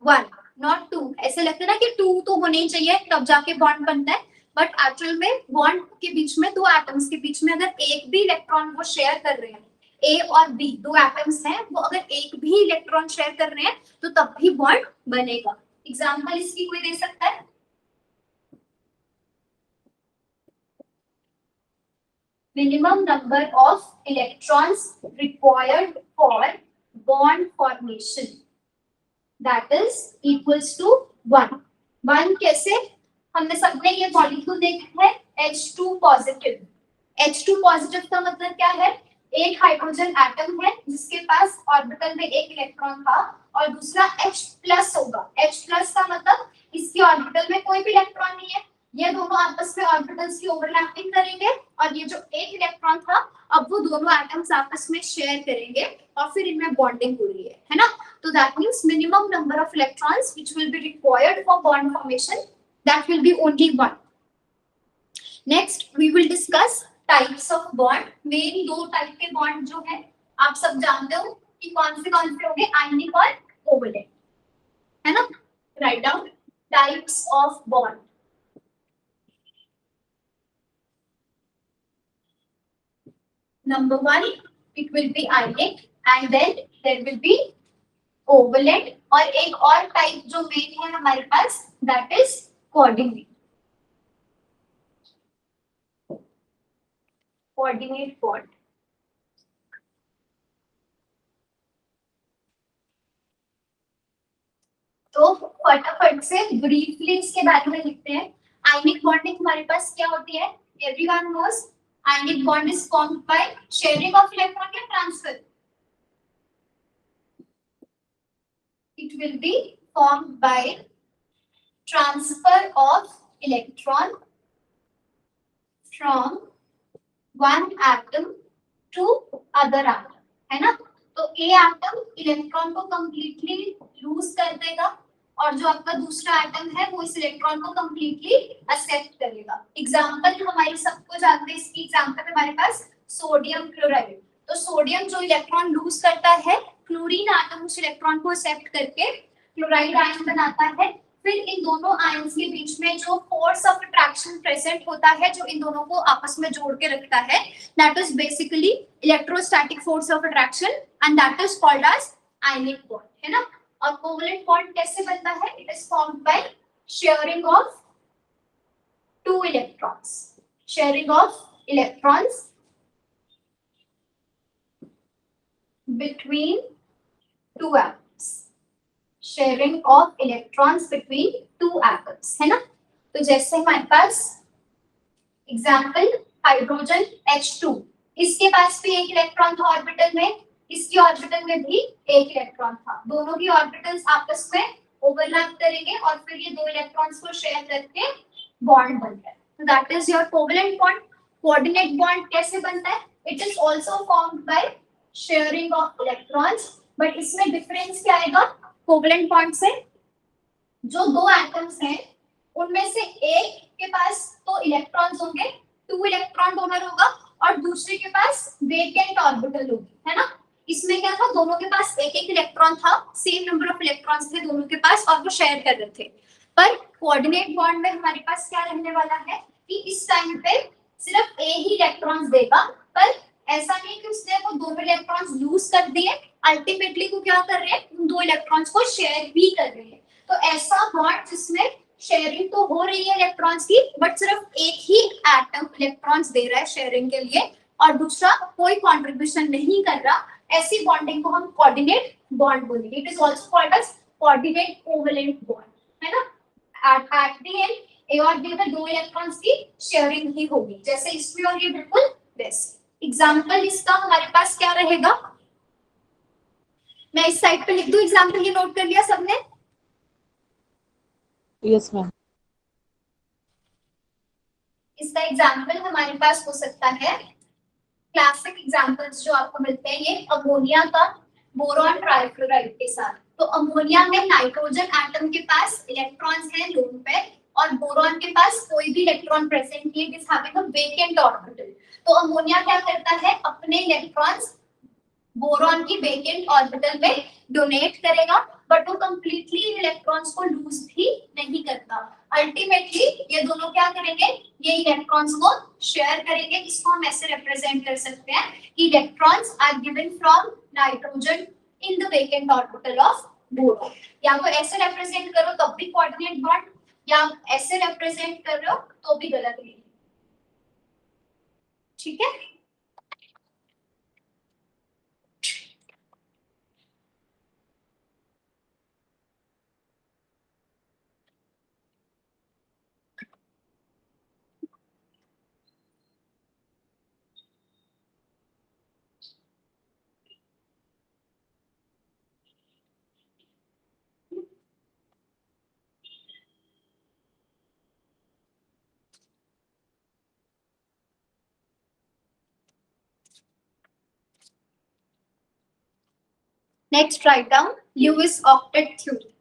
1 not 2. ऐसे लगता है ना कि 2 तो होने चाहिए तब जाके बॉन्ड बनता है, बट एक्चुअल में बॉन्ड के बीच में दो एटम्स के बीच में अगर एक भी इलेक्ट्रॉन वो शेयर कर रहे हैं, ए और बी दो एटम्स हैं, वो अगर एक भी इलेक्ट्रॉन शेयर कर रहे हैं तो तब भी बॉन्ड बनेगा. एग्जांपल इसकी कोई दे सकता है? Minimum number of electrons required for bond formation, that is equals to 1. 1 कैसे? हमने सबने ये मॉलिक्यूल देखा है H2 पॉजिटिव. H2 पॉजिटिव का मतलब क्या है? एक हाइड्रोजन एटम है जिसके पास ऑर्बिटल में एक इलेक्ट्रॉन था और दूसरा H प्लस होगा. H प्लस का मतलब इसकी ऑर्बिटल में कोई भी इलेक्ट्रॉन नहीं है. ये दोनों आपस में ऑर्बिटल्स की ओवरलैपिंग करेंगे और ये जो एक इलेक्ट्रॉन था अब वो दोनों एटम्स आपस में शेयर करेंगे और फिर इनमें बॉन्डिंग हो रही है ना? तो that means minimum number of electrons which will be required for bond formation, that will be only 1. Next we will discuss types of bond. Main दो टाइप के बॉन्ड जो है आप सब जानते हो कि कौन से होंगे? आयनिक और कोवैलेंट, है ना? Write down types of bond. Number 1, it will be ionic and then there will be covalent. और एक और टाइप जो मेन है हमारे पास that is coordinate. Coordinate bond. तो फटाफट से ब्रीफली इसके बारे में लिखते हैं. आयनिक बॉन्डिंग हमारे पास क्या होती है? Everyone knows ionic bond is formed by sharing of electron या transfer. It will be formed by transfer of electron from one atom to other atom, है ना? तो A atom इलेक्ट्रॉन को completely lose कर देगा और जो आपका दूसरा एटम है वो इस इलेक्ट्रॉन को कंप्लीटली एक्सेप्ट करेगा. एग्जांपल हमारे सबको जानते हैं, इसकी एग्जांपल हमारे पास सोडियम क्लोराइड. तो सोडियम जो इलेक्ट्रॉन लूज करता है, क्लोरीन एटम उस इलेक्ट्रॉन को एक्सेप्ट करके क्लोराइड आयन बनाता है. फिर इन दोनों आयंस के बीच में जो फोर्स ऑफ अट्रैक्शन प्रेजेंट होता है जो इन दोनों को आपस में जोड़ के रखता है, that is basically electrostatic force of attraction and that is called as ionic bond, है ना? और कोवैलेंट बॉन्ड कैसे बनता है? It is formed by sharing of two electrons. Sharing of electrons between two atoms. Sharing of electrons between two atoms, है ना? तो जैसे हमारे पास एग्जांपल हाइड्रोजन H2, इसके पास भी एक इलेक्ट्रॉन था ऑर्बिटल में, इसकी ऑर्बिटल में भी एक इलेक्ट्रॉन था. दोनों की ऑर्बिटल्स आपस में ओवरलैप करेंगे और फिर ये दो इलेक्ट्रॉन्स को शेयर करके बॉन्ड बनता है. तो that is your covalent bond. Coordinate bond कैसे बनता है? It is also formed by sharing of electrons, but इसमें डिफरेंस क्या आएगा कोवैलेंट बॉन्ड से? जो दो एटम्स हैं उनमें से एक के पास तो इलेक्ट्रॉन्स होंगे, 2 इलेक्ट्रॉन डोनर होगा, और दूसरे के पास वेकेंट ऑर्बिटल होगी, है ना। इसमें क्या था, दोनों के पास एक एक इलेक्ट्रॉन था, सेम नंबर ऑफ इलेक्ट्रॉन्स थे दोनों के पास और वो शेयर कर रहे थे। पर कोऑर्डिनेट बॉन्ड में हमारे पास क्या रहने वाला है कि इस टाइम पे सिर्फ ए ही इलेक्ट्रॉन्स देगा, पर ऐसा नहीं कि उसने वो दोनों इलेक्ट्रॉन्स लूज कर दिए, अल्टीमेटली वो क्या कर रहे हैं, उन दो इलेक्ट्रॉन्स को शेयर भी कर रहे हैं। तो ऐसा बॉन्ड जिसमें शेयरिंग तो हो रही है इलेक्ट्रॉन्स की, बट सिर्फ एक ही एटम इलेक्ट्रॉन्स दे रहा है शेयरिंग के लिए और दूसरा कोई कंट्रीब्यूशन नहीं कर रहा, ऐसी बॉन्डिंग को हम कोऑर्डिनेट बॉन्ड बोलेंगे। It is also called as coordinate covalent bond, है ना। एट द एंड ए और बी में दो इलेक्ट्रॉन्स की शेयरिंग ही होगी, जैसे इसमें और ये बिल्कुल वैसे। एग्जांपल इसका हमारे पास क्या रहेगा, मैं इस साइड पे लिख दूं एग्जांपल, ये नोट कर लिया सबने? Yes ma'am. इसका एग्जांपल हमारे पास हो सकता है, क्लासिक एग्जांपल्स जो आपको मिलते हैं, ये अमोनिया का बोरॉन ट्राइक्लोराइड के साथ। तो अमोनिया में नाइट्रोजन एटम के पास इलेक्ट्रॉन्स हैं लोन पेयर और बोरॉन के पास कोई भी इलेक्ट्रॉन प्रेजेंट नहीं है, it is having a vacant orbital. तो अमोनिया क्या करता है, अपने इलेक्ट्रॉन्स बोरॉन की वेकेंट ऑर्बिटल में डोनेट करेगा, बट वो कंप्लीटली इलेक्ट्रॉन्स को लूज भी नहीं करता। अल्टीमेटली ये दोनों क्या करेंगे, ये इलेक्ट्रॉन्स को शेयर करेंगे। इसको हम ऐसे रिप्रेजेंट कर सकते हैं कि electrons are given from nitrogen in the vacant orbital of boron. या तो ऐसे रिप्रेजेंट करो तब भी कोऑर्डिनेट बॉन्ड, या ऐसे रिप्रेजेंट कर रहे हो तो भी गलत नहीं, ठीक है। Next, write down Lewis octet theory.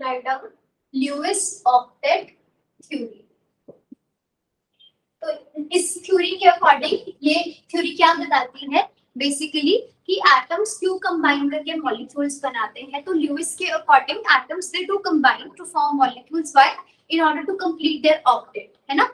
Write down Lewis octet theory. तो इस थ्योरी के अकॉर्डिंग ये थ्योरी क्या बताती है बेसिकली कि एटम्स क्यों कंबाइन करके मॉलिक्यूल्स बनाते हैं। तो ल्यूइस के according atoms they do combine to form molecules why in order to complete their octet, है ना।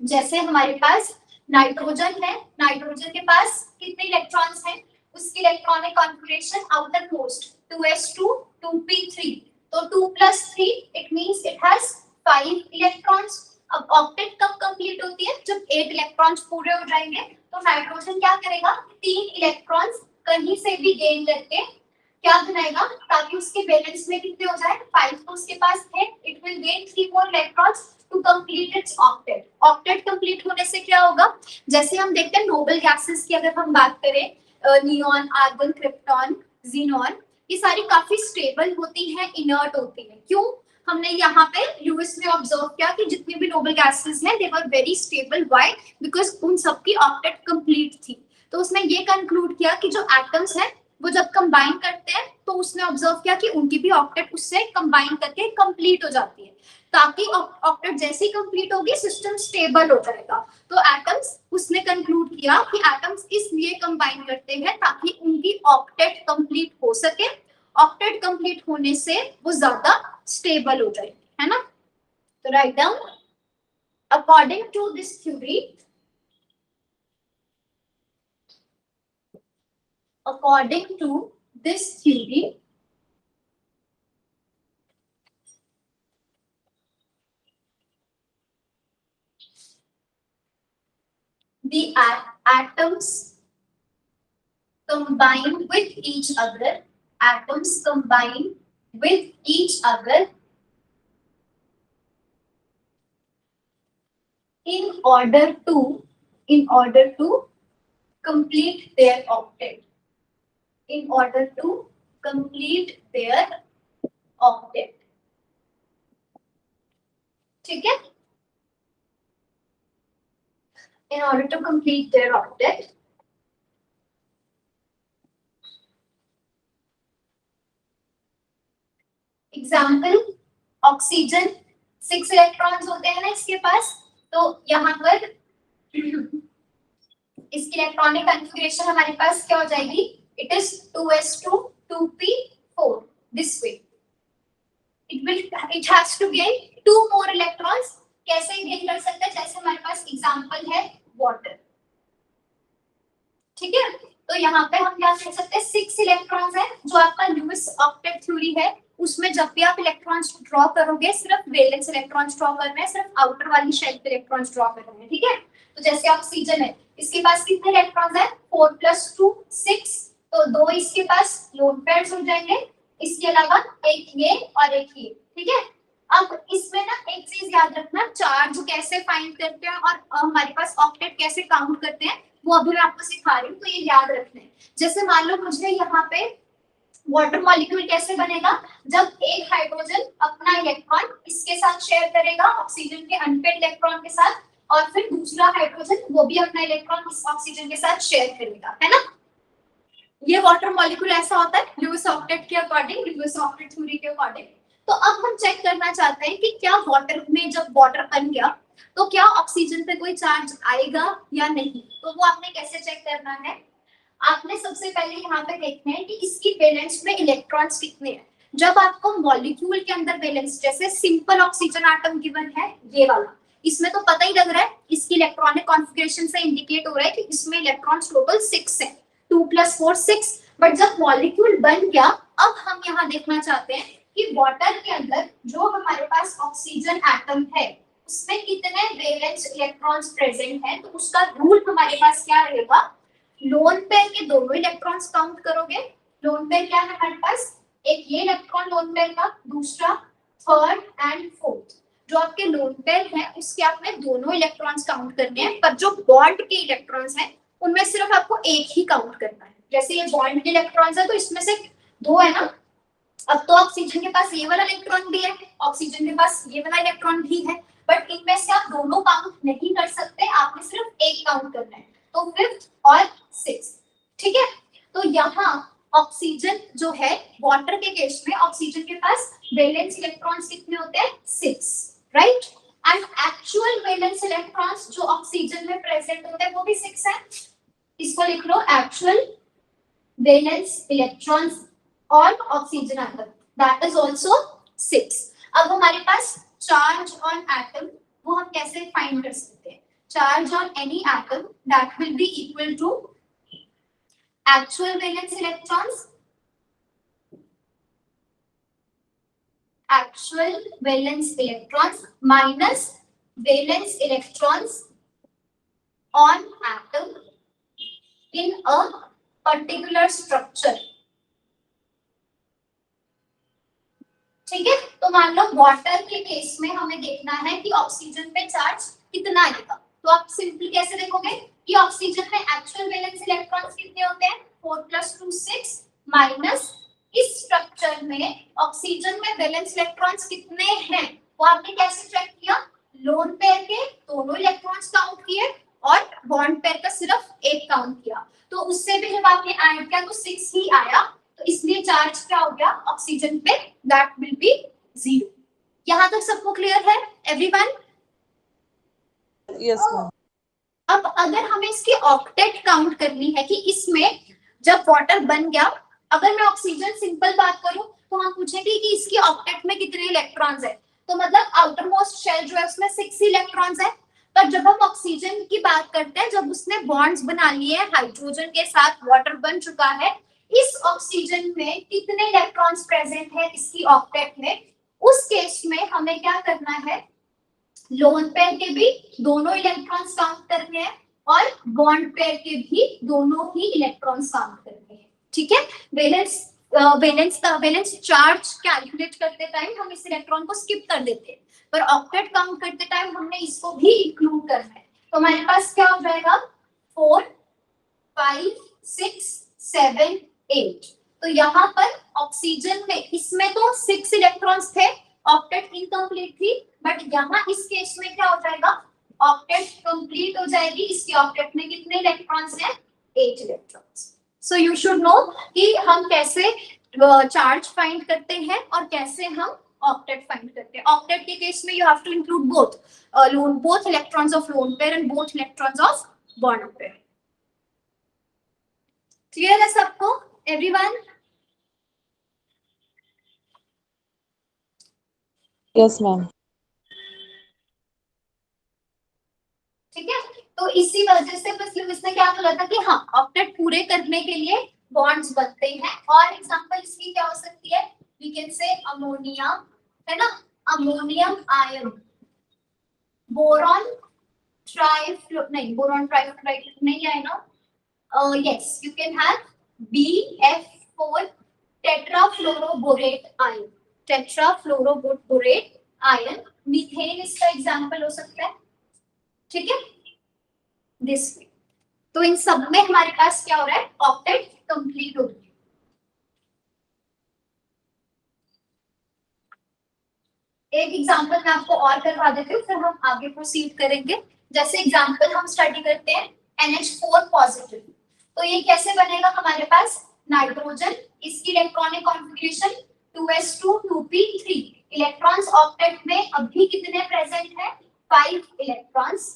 जैसे हमारे पास नाइट्रोजन है, नाइट्रोजन के पास कितने इलेक्ट्रॉन्स हैं, उसकी electronic configuration outer most 2s2 2p3, तो 2 + 3 it means it has 5 electrons. अब ऑक्टेट कब कंप्लीट होती है, जब 8 इलेक्ट्रॉन्स पूरे हो जाएंगे। तो नाइट्रोजन क्या करेगा, 3 इलेक्ट्रॉन्स कहीं से भी गेन करके क्या बनाएगा, ताकि उसके बैलेंस में कितने हो जाए, 5 तो उसके पास है, it will gain 3 more electrons to complete its octet. Octet complete होने से क्या होगा, जैसे हम देखते हैं नोबल गैसेस की अगर हम बात करें, नियॉन, आर्गन, क्रिप्टॉन, ज़ीनॉन, ये सारी काफी स्टेबल होती हैं, इनर्ट होती हैं। क्यों, हमने यहाँ पे ल्यूइस ने ऑब्जर्व किया कि जितने भी नोबल गैसेस हैं they were very stable, why, because उन सबकी ऑक्टेट कंप्लीट थी। तो उसने ये कंक्लूड किया कि जो एटम्स हैं वो जब कंबाइन करते हैं तो उसने ऑब्जर्व किया कि उनकी भी ऑक्टेट उससे कंबाइन करके कंप्लीट हो जाती है, ताकि ऑक्टेट जैसे ही कंप्लीट होगी सिस्टम स्टेबल हो जाएगा। तो एटम्स, उसने कंक्लूड किया कि एटम्स इसलिए कंबाइन करते हैं ताकि उनकी ऑक्टेट कंप्लीट हो सके, ऑक्टेट कंप्लीट होने से वो ज्यादा स्टेबल हो जाएगी, है ना। तो right down, according to this theory, according to this theory, the atoms combine with each other, atoms combine with each other in order to complete their octet, in order to complete their octet. ठीक है? In order to complete their octet, example oxygen 6 electrons होते हैं ना इसके पास, तो यहाँ पर इसकी इलेक्ट्रॉनिक कॉन्फ़िगरेशन हमारे पास क्या हो जाएगी? इट इज 2s2 2p4 this way. It has to gain 2 more electrons. कैसे गेन कर सकते हैं? जैसे हमारे पास एग्जांपल है वाटर. ठीक है, तो यहाँ पे हम क्या कह सकते हैं? 6 इलेक्ट्रॉन्स है. जो आपका लुईस ऑक्टेट थ्योरी है उसमें जब भी आप इलेक्ट्रॉन्स ड्रॉ करोगे सिर्फ वैलेंस इलेक्ट्रॉन्स ड्रॉ करना है, सिर्फ आउटर वाली शेल पे इलेक्ट्रॉन्स ड्रॉ करना है. ठीक है, तो जैसे ऑक्सीजन है, इसके पास कितने इलेक्ट्रॉन्स है? 4 + 2 6. तो 2 इसके पास लोन पेयर्स हो जाएंगे, इसके अलावा एक ये और एक ये. ठीक है, अब इसमें ना एक चीज याद रखना, चार्ज कैसे फाइंड करते हैं और हमारे पास ऑक्टेट कैसे काउंट करते हैं वो अभी मैं आपको सिखा रही हूँ, तो ये याद रखना है. जैसे मान लो मुझे यहाँ पे वाटर मॉलिक्यूल कैसे बनेगा? जब एक हाइड्रोजन अपना इलेक्ट्रॉन इसके साथ शेयर करेगा ऑक्सीजन के अनपेड इलेक्ट्रॉन के साथ, और फिर दूसरा हाइड्रोजन वो भी अपना इलेक्ट्रॉन इस ऑक्सीजन के साथ शेयर करेगा, है ना? ये वाटर मॉलिक्यूल ऐसा होता है लुईस ऑक्टेट के अकॉर्डिंग, लुईस ऑक्टेट थ्योरी के अकॉर्डिंग. तो अब हम चेक करना चाहते हैं कि क्या वाटर में जब वाटर बन गया तो क्या ऑक्सीजन पे कोई चार्ज आएगा या नहीं. तो वो आपने कैसे चेक करना है? आपने सबसे पहले यहाँ पे देखना है कि इसकी वैलेंस में इलेक्ट्रॉन्स कितने हैं. जब आपको मॉलिक्यूल के अंदर वैलेंस, जैसे सिंपल ऑक्सीजन एटम गिवन है ये वाला, इसमें तो पता ही लग रहा है, इसकी इलेक्ट्रॉनिक कॉन्फ़िगरेशन से इंडिकेट हो रहा है कि इसमें इलेक्ट्रॉन्स टोटल 6 है. 2 + 4 6. बट जब मॉलिक्यूल बन गया, अब हम यहाँ देखना चाहते हैं कि वाटर के अंदर जो हमारे पास ऑक्सीजन एटम है उसमें कितने वैलेंस इलेक्ट्रॉन्स प्रेजेंट हैं. तो उसका रूल हमारे पास क्या रहेगा? लोन पेयर के दोनों इलेक्ट्रॉन्स काउंट करोगे. लोन पेयर क्या है हमारे पास? एक ये इलेक्ट्रॉन लोन पेयर का, दूसरा थर्ड एंड फोर्थ. जो आपके लोन पेयर है उसके आपने दोनों इलेक्ट्रॉन्स काउंट करने हैं, पर जो बॉन्ड के इलेक्ट्रॉन्स हैं उनमें सिर्फ आपको एक ही काउंट करना है. जैसे ये बॉन्ड के इलेक्ट्रॉन्स है तो इसमें से 2 है ना. अब तो ऑक्सीजन के पास ये वाला इलेक्ट्रॉन भी है, ऑक्सीजन के पास ये वाला इलेक्ट्रॉन भी है, बट इनमें से आप दोनों काउंट नहीं कर सकते, आपने सिर्फ एक काउंट करना है. तो 5th और 6th. ठीक है, तो यहाँ ऑक्सीजन जो है वाटर के केस में ऑक्सीजन के पास वैलेंस इलेक्ट्रॉन्स कितने होते हैं? 6, right? And actual valence electrons जो ऑक्सीजन में प्रेजेंट होते हैं वो भी 6 है. इसको लिख लो, actual valence electrons on oxygen atom, that is also 6. अब हमारे पास चार्ज ऑन एटम, वो हम कैसे फाइंड कर सकते हैं? Charge on any atom that will be equal to actual valence electrons, actual valence electrons minus valence electrons on atom in a particular structure. ठीक है, तो मान लो वाटर के केस में हमें देखना है कि ऑक्सीजन पे चार्ज कितना आएगा. तो आप सिंपली कैसे देखोगे कि ऑक्सीजन में एक्चुअल वैलेंस इलेक्ट्रॉन्स कितने होते हैं? 4 + 2 6 माइनस इस स्ट्रक्चर में ऑक्सीजन में वैलेंस इलेक्ट्रॉन्स कितने हैं वो आपने कैसे चेक किया? लोन पेयर के दोनों इलेक्ट्रॉन्स काउंट किए और बॉन्ड पेयर का सिर्फ एक काउंट किया. तो उससे भी जब आपने ऐड किया तो 6 ही आया. तो इसलिए चार्ज क्या हो गया ऑक्सीजन पे? That will B 0. यहाँ तक सबको क्लियर है एवरीवन? Yes ma'am. अब अगर हमें इसकी ऑक्टेट काउंट करनी है कि इसमें जब वाटर बन गया, अगर मैं ऑक्सीजन सिंपल बात करूं तो हम पूछेंगे कि इसकी ऑक्टेट में कितने इलेक्ट्रॉन्स है. तो मतलब आउटर मोस्ट शेल जो है उसमें 6 इलेक्ट्रॉन्स है. पर जब हम ऑक्सीजन की बात करते हैं, जब उसने बॉन्ड्स बना लिए हैं हाइड्रोजन के साथ, वाटर बन चुका है, इस ऑक्सीजन में कितने इलेक्ट्रॉन्स प्रेजेंट है इसकी ऑक्टेट में, उस केस में हमें क्या करना है? लोन पेयर के भी दोनों इलेक्ट्रॉन्स काउंट करने हैं और बॉन्ड पेयर के भी दोनों ही इलेक्ट्रॉन्स काउंट करने हैं. ठीक है, वैलेंस चार्ज कैलकुलेट करते टाइम हम इस इलेक्ट्रॉन को स्किप कर देते हैं, पर ऑक्टेट काउंट करते टाइम हमने इसको भी इंक्लूड करना है. तो हमारे पास क्या हो जाएगा? 4 5 6 7 8. तो यहाँ पर ऑक्सीजन में इसमें तो 6 इलेक्ट्रॉन्स थे, ऑक्टेट इनकम्प्लीट थी, बट यहाँ इस केस में क्या हो जाएगा, ऑक्टेट कंप्लीट हो जाएगी। इसकी ऑक्टेट में कितने इलेक्ट्रॉन्स हैं, 8 electrons. So you should know कि हम कैसे चार्ज फाइंड करते हैं और कैसे हम ऑक्टेट फाइंड करते हैं। ऑक्टेट के केस में you have to include both electrons of lone pair and both electrons of bond pair. Clear है सबको, एवरीवन? Yes ma'am. ठीक है, तो इसी वजह से बस लुईस ने क्या बोला था कि हाँ ऑक्टेट पूरे करने के लिए बॉन्ड्स बनते हैं। और एग्जांपल इसकी क्या हो सकती है, वी कैन से अमोनिया, है ना, अमोनियम आयन, बोरॉन ट्राइफ्लो, नहीं बोरॉन ट्राइफ्लोराइड नहीं है ना, yes you can have BF4 tetrafluoroborate ion, tetrafluoroborate ion, methane इसका एग्जांपल हो सकता है। ठीक है, दिस वे। तो इन सब में हमारे पास क्या हो रहा है, ऑक्टेट कंप्लीट हो गया। एक एग्जांपल मैं आपको और करवा देती हूँ, फिर हम आगे प्रोसीड करेंगे। जैसे एग्जांपल हम स्टडी करते हैं NH4 पॉजिटिव, तो ये कैसे बनेगा हमारे पास, नाइट्रोजन, इसकी electronic configuration 2s2 2p3, electrons octet में अभी कितने प्रेजेंट है, 5 इलेक्ट्रॉन्स।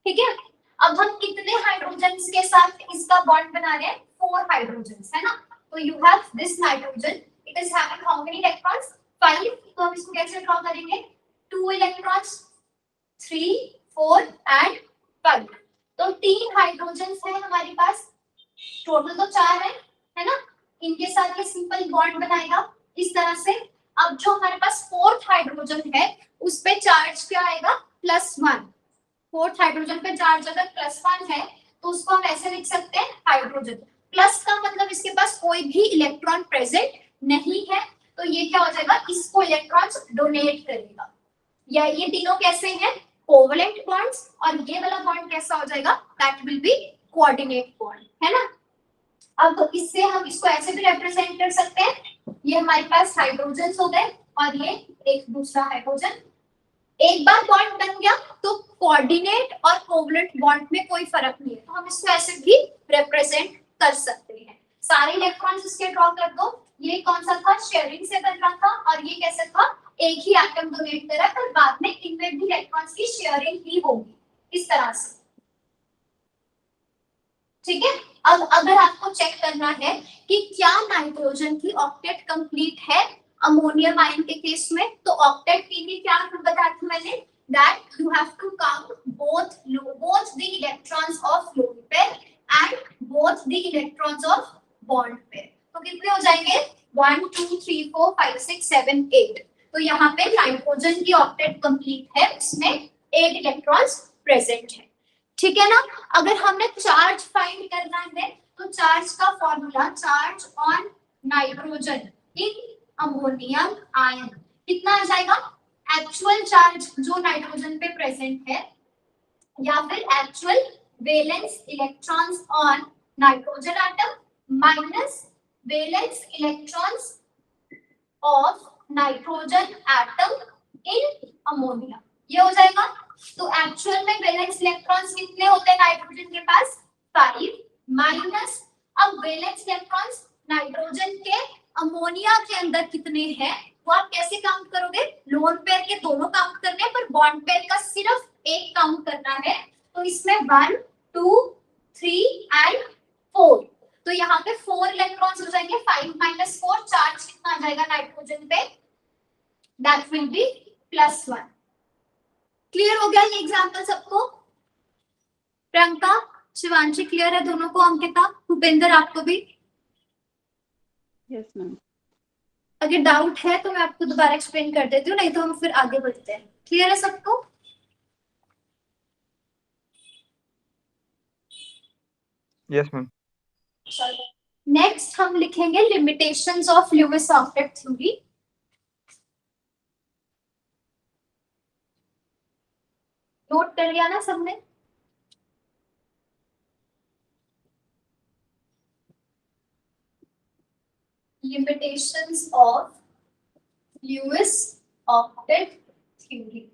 ठीक है, अब हम कितने हाइड्रोजन्स के साथ इसका बॉन्ड बना रहे हैं, 4 हाइड्रोजन्स, है ना। तो you have this nitrogen, it is having how many electrons, 5। तो हम इसको कैसे ड्रॉ करेंगे, 2 इलेक्ट्रॉन्स, 3 4 एंड 5। तो 3 हाइड्रोजन्स है हमारे पास, टोटल तो 4 है ना। इनके साथ ये सिंपल बॉन्ड बनाएगा इस तरह से। अब जो हमारे पास 4th हाइड्रोजन है उस पे चार्ज क्या आएगा, +1। 4th हाइड्रोजन पे चार्ज अगर +1 है तो उसको हम ऐसे लिख सकते हैं, हाइड्रोजन प्लस का मतलब इसके पास कोई भी इलेक्ट्रॉन प्रेजेंट नहीं है, तो ये क्या हो जाएगा, इसको इलेक्ट्रॉन्स डोनेट करेगा। या ये तीनों कैसे हैं, कोवेलेंट बॉन्ड्स, और ये वाला बॉन्ड कैसा हो जाएगा, that will B coordinate bond, है ना। अब तो इससे हम इसको ऐसे भी रिप्रेजेंट कर सकते हैं, ये हमारे पास हाइड्रोजन्स हो गए और ये एक दूसरा हाइड्रोजन। एक बार बॉन्ड बन गया तो कोऑर्डिनेट और कोवेलेंट बॉन्ड में कोई फर्क नहीं है, तो हम इसको ऐसे भी रिप्रेजेंट कर सकते हैं। सारे इलेक्ट्रॉन्स इसके ड्रॉ कर दो। ये कौन सा था, शेयरिंग से बन रहा था, और ये कैसे था, एक ही एटम डोनेट कर रहा है, पर बाद में इनमें भी इलेक्ट्रॉन्स की शेयरिंग ही होगी, इस तरह से। ठीक है, अब अगर आपको चेक करना है कि क्या नाइट्रोजन की ऑक्टेट कंप्लीट है अमोनियम आयन के केस में, तो ऑक्टेट के लिए क्या बताया था मैंने, that you have to count both the electrons of lone pair and both the electrons of bond pair। तो कितने हो जाएंगे, 1 2 3 4 5 6 7 8। तो यहाँ पे नाइट्रोजन की ऑक्टेट कंप्लीट है, उसमें 8 इलेक्ट्रॉन्स प्रेजेंट है। ठीक है ना। अगर हमने चार्ज फाइंड करना है तो चार्ज का formula, charge on nitrogen in ammonium ion कितना आ जाएगा, एक्चुअल चार्ज जो नाइट्रोजन पे प्रेजेंट है या फिर actual valence electrons on nitrogen atom minus valence electrons of nitrogen atom in ammonia, ये हो जाएगा। तो एक्चुअल में वैलेंस इलेक्ट्रॉन्स कितने होते हैं नाइट्रोजन के पास, 5 माइनस, अब वैलेंस इलेक्ट्रॉन्स नाइट्रोजन के अमोनिया के अंदर कितने हैं वो आप कैसे काउंट करोगे, लोन पेयर के दोनों काउंट करने हैं, पर बॉन्ड पेयर का सिर्फ एक काउंट करना है। तो इसमें 1 2 3 एंड 4, तो यहाँ पे 4 इलेक्ट्रॉन्स हो जाएंगे, 5 माइनस 4, चार्ज कितना आ जाएगा नाइट्रोजन पे, दैट विल बी +1। क्लियर हो गया ये एग्जांपल सबको, प्रियंका शिवांशी क्लियर है दोनों को, अंकिता भूपेंद्र आपको भी? Yes ma'am. अगर डाउट है तो मैं आपको दोबारा एक्सप्लेन कर देती हूँ, नहीं तो हम फिर आगे बढ़ते हैं। क्लियर है सबको? Yes ma'am. नेक्स्ट हम लिखेंगे limitations of Lewis octet theory. Note कर लिया ना सबने? limitations of Lewis octet theory.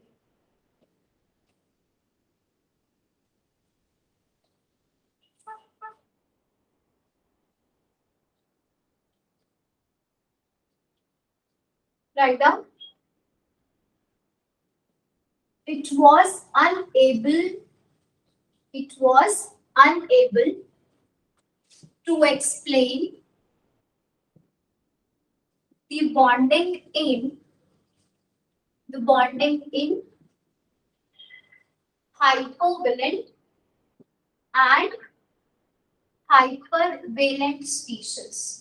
Write down. It was unable to explain the bonding in hypovalent and hypervalent species.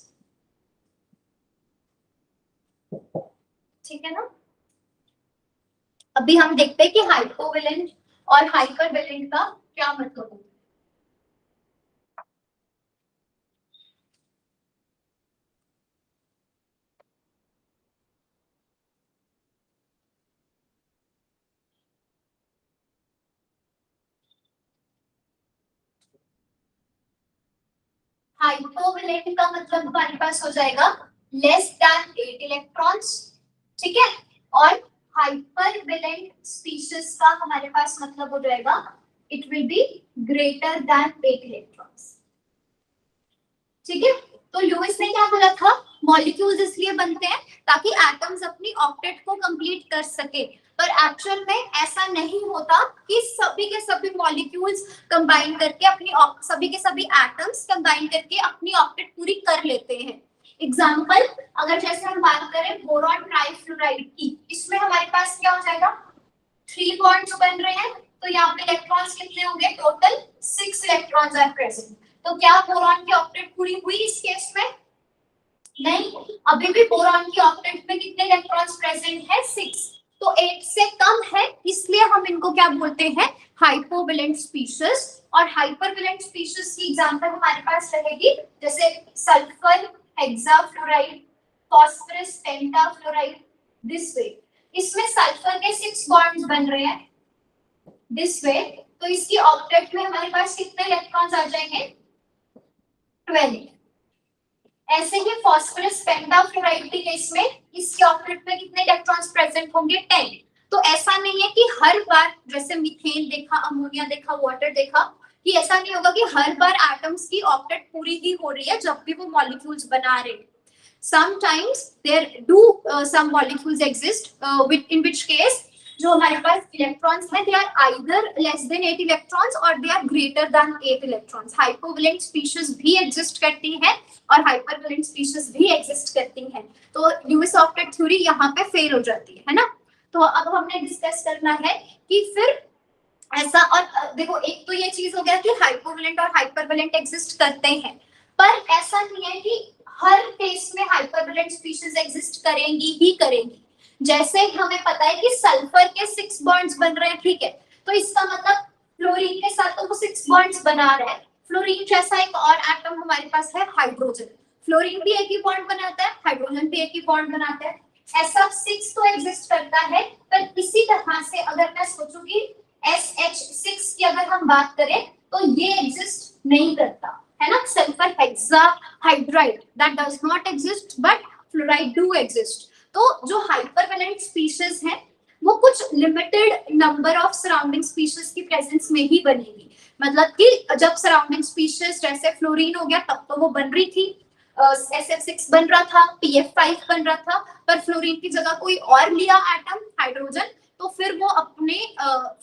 ठीक है ना? अभी हम देखते हैं कि हाइपोवेलेंट और हाइपरवेलेंट का क्या मतलब होता है. हाइपोवेलेंट का मतलब हमारे पास हो जाएगा लेस देन 8 इलेक्ट्रॉन्स, ठीक है. और हाइपरवेलेंट स्पीशीज का हमारे पास मतलब हो जाएगा it will be greater then 8 electrons, ठीक है. तो लुईस ने क्या बोला था, मॉलिक्यूल्स इसलिए बनते हैं ताकि एटम्स अपनी ऑक्टेट को कंप्लीट कर सके, पर एक्चुअल में ऐसा नहीं होता कि सभी के सभी मॉलिक्यूल्स कंबाइन करके अपनी सभी के सभी एटम्स कंबाइन करके अपनी ऑक्टेट पूरी कर लेते हैं. एग्जांपल अगर जैसे हम बात करें बोरॉन ट्राइफ्लोराइड की, इसमें हमारे पास क्या हो जाएगा 3 बॉन्ड्स बन रहे हैं, तो यहाँ पे इलेक्ट्रॉन्स कितने होंगे, टोटल 6 इलेक्ट्रॉन्स आर प्रेजेंट. तो क्या बोरॉन की ऑक्टेट पूरी हुई इस केस में? नहीं, अभी भी बोरॉन की ऑक्टेट में कितने इलेक्ट्रॉन्स प्रेजेंट है 6, तो 8 से कम है, इसलिए हम इनको क्या बोलते हैं हाइपोवेलेंट स्पीशीज. और हाइपरवेलेंट स्पीशीज की एग्जांपल हमारे पास रहेगी जैसे sulphur hexafluoride, phosphorus pentafluoride, this way. इसमें सल्फर के 6 बॉन्ड्स बन रहे हैं दिस वे, तो इसकी ऑक्टेट में हमारे पास कितने इलेक्ट्रॉन्स आ जाएंगे 12. ऐसे ही फास्फोरस पेंटाफ्लोराइड के केस में इसकी ऑक्टेट में कितने इलेक्ट्रॉन्स प्रेजेंट होंगे 10. तो ऐसा नहीं है कि हर बार जैसे मीथेन देखा, अमोनिया देखा, वाटर देखा, कि ऐसा नहीं होगा कि हर बार एटम्स की ऑक्टेट पूरी ही हो रही है जब भी वो मॉलिक्यूल्स बना रहे हैं. Sometimes there do some molecules exist in which case जो हमारे पास इलेक्ट्रॉन्स हैं they are either less than 8 electrons or they are greater than 8 electrons. हाइपोवेलेंट species भी एग्जिस्ट करती हैं और हाइपरवेलेंट स्पीशीज भी एग्जिस्ट करती हैं. तो ल्यूइस ऑक्टेट थ्योरी यहाँ पे फेल हो जाती है ना. तो अब हमने डिस्कस करना है कि फिर ऐसा, और देखो एक तो ये चीज हो गया कि हाइपोवेलेंट और हाइपरवेलेंट एग्जिस्ट करते हैं, पर ऐसा नहीं है कि हर केस में हाइपरवेलेंट स्पीशीज एग्जिस्ट करेंगी ही करेंगी. जैसे हमें पता है कि सल्फर के 6 बॉन्ड्स बन रहे हैं, ठीक है, तो इसका मतलब फ्लोरीन के साथ तो वो 6 बॉन्ड्स बना रहा है. फ्लोरीन जैसा एक और एटम हमारे पास है हाइड्रोजन, फ्लोरीन भी एक ही बॉन्ड बनाता है, हाइड्रोजन भी एक ही बॉन्ड बनाता है. ऐसा 6 तो एग्जिस्ट करता है, पर इसी तरह से अगर मैं सोचूं कि SH6 की अगर हम बात करें तो ये एग्जिस्ट नहीं करता है ना. Sulphur hexahydride that does not exist but fluoride do exist. तो जो हाइपरवेलेंट स्पीशीज हैं वो कुछ limited number of surrounding species की प्रेजेंस में ही बनेगी. मतलब कि जब सराउंडिंग स्पीशीज जैसे फ्लोरीन हो गया तब तो वो बन रही थी, SF6 बन रहा था, PF5 बन रहा था, पर फ्लोरीन की जगह कोई और लिया एटम हाइड्रोजन, तो फिर वो अपने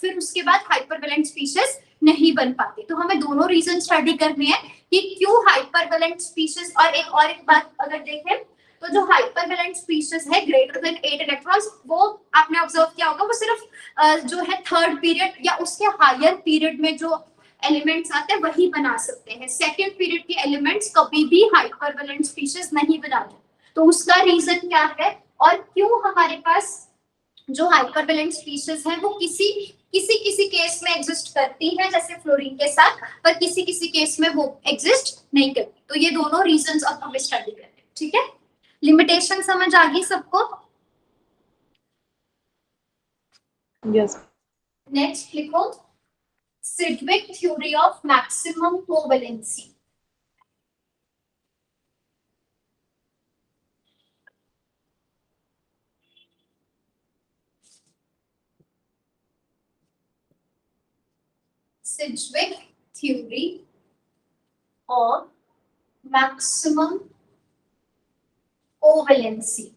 फिर उसके बाद हाइपरवेलेंट स्पीशीज नहीं बन पाती. तो हमें दोनों रीजन स्टडी करने हैं कि क्यों हाइपरवेलेंट स्पीशीज. और एक बात अगर देखें तो जो हाइपरवेलेंट स्पीशीज है ग्रेटर देन 8 इलेक्ट्रॉन्स, वो आपने ऑब्जर्व किया होगा वो सिर्फ जो है थर्ड पीरियड या उसके हायर पीरियड में जो एलिमेंट्स आते हैं वही बना सकते हैं. सेकंड पीरियड के एलिमेंट्स कभी भी हाइपरवेलेंट स्पीशीज नहीं बनाते. तो उसका रीजन क्या है और क्यों हमारे पास जो हाइपरवेलेंट स्पीशीज है वो किसी केस में एग्जिस्ट करती है जैसे फ्लोरीन के साथ, पर किसी केस में वो एग्जिस्ट नहीं करती. तो ये दोनों रीजंस अब हम स्टडी करते हैं, ठीक है. लिमिटेशन समझ आ गई सबको? यस. नेक्स्ट लिखो Sidgwick theory of maximum covalency. Sedgwick theory of maximum covalency.